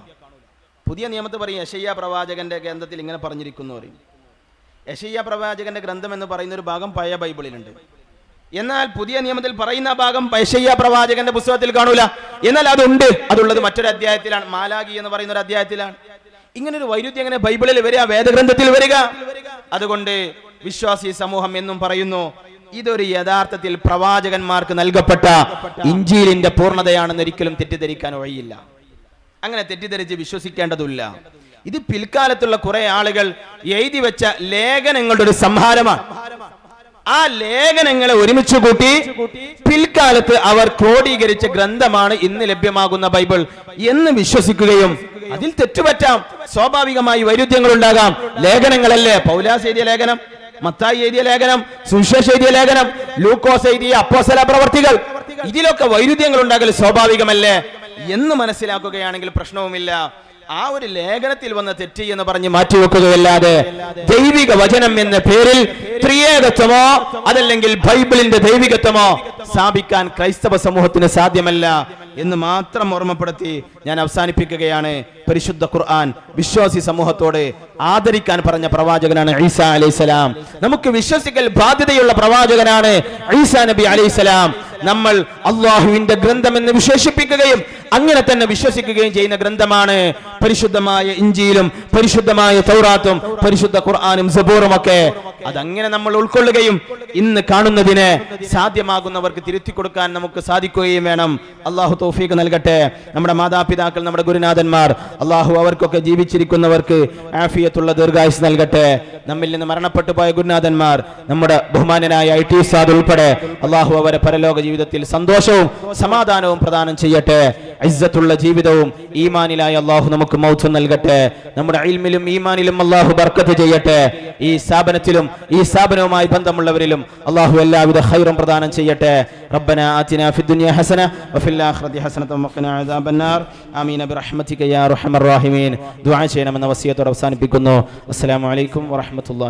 പുതിയ നിയമത്തിൽ പറയും യെശയ്യാ പ്രവാചകന്റെ ഗ്രന്ഥത്തിൽ ഇങ്ങനെ പറഞ്ഞിരിക്കുന്നു പറയും. യെശയ്യാ പ്രവാചകന്റെ ഗ്രന്ഥം എന്ന് പറയുന്ന ഒരു ഭാഗം പഴയ ബൈബിളിലുണ്ട്. എന്നാൽ പുതിയ നിയമത്തിൽ പറയുന്ന ഭാഗം യെശയ്യാ പ്രവാചകന്റെ പുസ്തകത്തിൽ കാണൂല. എന്നാൽ അതുള്ളത് മറ്റൊരു അധ്യായത്തിലാണ്, മാലാഖി എന്ന് പറയുന്ന ഒരു അധ്യായത്തിലാണ്. ഇങ്ങനെ ഒരു വൈരുദ്ധ്യം എങ്ങനെ ബൈബിളിൽ വരിക, വേദഗ്രന്ഥത്തിൽ വരിക? അതുകൊണ്ട് വിശ്വാസി സമൂഹം എന്നും പറയുന്നു ഇതൊരു യഥാർത്ഥത്തിൽ പ്രവാചകന്മാർക്ക് നൽകപ്പെട്ട ഇഞ്ചീലിന്റെ പൂർണ്ണതയാണെന്ന് ഒരിക്കലും തെറ്റിദ്ധരിക്കാൻ വഴിയില്ല. അങ്ങനെ തെറ്റിദ്ധരിച്ച് വിശ്വസിക്കേണ്ടതില്ല. ഇത് പിൽക്കാലത്തുള്ള കുറെ ആളുകൾ എഴുതി വെച്ച ലേഖനങ്ങളുടെ ഒരു സംഹാരമാണ്. ആ ലേഖനങ്ങളെ ഒരുമിച്ച് കൂട്ടി പിൽക്കാലത്ത് അവർ ക്രോഡീകരിച്ച ഗ്രന്ഥമാണ് ഇന്ന് ലഭ്യമാകുന്ന ബൈബിൾ എന്ന് വിശ്വസിക്കുകയും അതിൽ തെറ്റുപറ്റാം, സ്വാഭാവികമായി വൈരുദ്ധ്യങ്ങൾ ഉണ്ടാകാം. ലേഖനങ്ങളല്ലേ, പൗലോസ് എഴുതിയ ലേഖനം, മത്തായി എഴുതിയ ലേഖനം, സുവിശേഷം എഴുതിയ ലേഖനം, ലൂക്കോസ് എഴുതിയ അപ്പോസ്തല പ്രവർത്തികൾ, ഇതിലൊക്കെ വൈരുദ്ധ്യങ്ങൾ ഉണ്ടാകൽ സ്വാഭാവികമല്ലേ എന്ന് മനസ്സിലാക്കുകയാണെങ്കിൽ പ്രശ്നവുമില്ല. ആ ഒരു ലേഖനത്തിൽ വന്ന തെറ്റ് എന്ന് പറഞ്ഞ് മാറ്റിവെക്കുകയല്ലാതെ ദൈവിക വചനം എന്ന പേരിൽ ത്രിയേകത്വമോ അതല്ലെങ്കിൽ ബൈബിളിന്റെ ദൈവികത്വമോ സ്ഥാപിക്കാൻ ക്രൈസ്തവ സമൂഹത്തിന് സാധ്യമല്ല എന്ന് മാത്രം ഓർമ്മപ്പെടുത്തി ഞാൻ അവസാനിപ്പിക്കുകയാണ്. പരിശുദ്ധ ഖുർആൻ വിശ്വാസി സമൂഹത്തോട് ആദരിക്കാൻ പറഞ്ഞ പ്രവാചകനാണ് ഈസാ അലൈഹിസ്സലാം. നമുക്ക് വിശ്വസിക്കൽ ബാധ്യതയുള്ള പ്രവാചകനാണ് ഈസാ നബി അലൈഹിസ്സലാം. നമ്മൾ അള്ളാഹുവിന്റെ ഗ്രന്ഥം എന്ന് വിശേഷിപ്പിക്കുകയും അങ്ങനെ തന്നെ വിശ്വസിക്കുകയും ചെയ്യുന്ന ഗ്രന്ഥമാണ് പരിശുദ്ധമായ ഇഞ്ചീലും പരിശുദ്ധമായ തൗറാത്തും പരിശുദ്ധ ഖുർആനും സബൂറും ഒക്കെ. അതങ്ങനെ നമ്മൾ ഉൾക്കൊള്ളുകയും ഇന്ന് കാണുന്നതിനെ സാധ്യമാകുന്നവർക്ക് തിരുത്തി കൊടുക്കാൻ നമുക്ക് സാധിക്കുകയും വേണം. അള്ളാഹു തൗഫീഖ് നൽകട്ടെ. നമ്മുടെ മാതാപിതാക്കൾ, നമ്മുടെ ഗുരുനാഥന്മാർ, അള്ളാഹു അവർക്കൊക്കെ ജീവിച്ചിരിക്കുന്നവർക്ക് ആഫിയത്തുള്ള ദീർഘായുസ് നൽകട്ടെ. നമ്മിൽ നിന്ന് മരണപ്പെട്ടു പോയ ഗുരുനാഥന്മാർ, നമ്മുടെ ബഹുമാനനായ ഐ.ടി. ഉസ്താദ് ഉൾപ്പെടെ അള്ളാഹു അവരെ പരലോക ജീവിതത്തിൽ സന്തോഷവും സമാധാനവും പ്രദാനം ചെയ്യട്ടെ. ഇസ്സത്തുള്ള ജീവിതവും ഈമാനിലായ അള്ളാഹു നമുക്ക് മൗത്ത് നൽകട്ടെ. നമ്മുടെ ഇൽമിലും ഈമാനിലും അള്ളാഹു ബർക്കത്ത് ചെയ്യട്ടെ. ഈ സ്ഥാപനത്തിലും ഈ സ്ഥാപനവുമായി ബന്ധമുള്ളവരിലും അള്ളാഹു എല്ലാവിധ ഖൈറും പ്രദാനം ചെയ്യട്ടെ. റബ്ബനാ ആതിനാ ഫിദ്ദുനിയ ഹസന വഫിൽ ആഖിറതി ഹസനത വഖിനാ അദാബന്നാർ. ആമീൻ ബിറഹ്മതിക യാ അർഹമർ റഹീമീൻ. ദുആ ചെയ്യണമെന്ന വസിയത്തോടെ അവസാനിപ്പിക്കുന്നു. അസ്സലാമു അലൈക്കും വറഹ്മത്തുള്ളാഹി.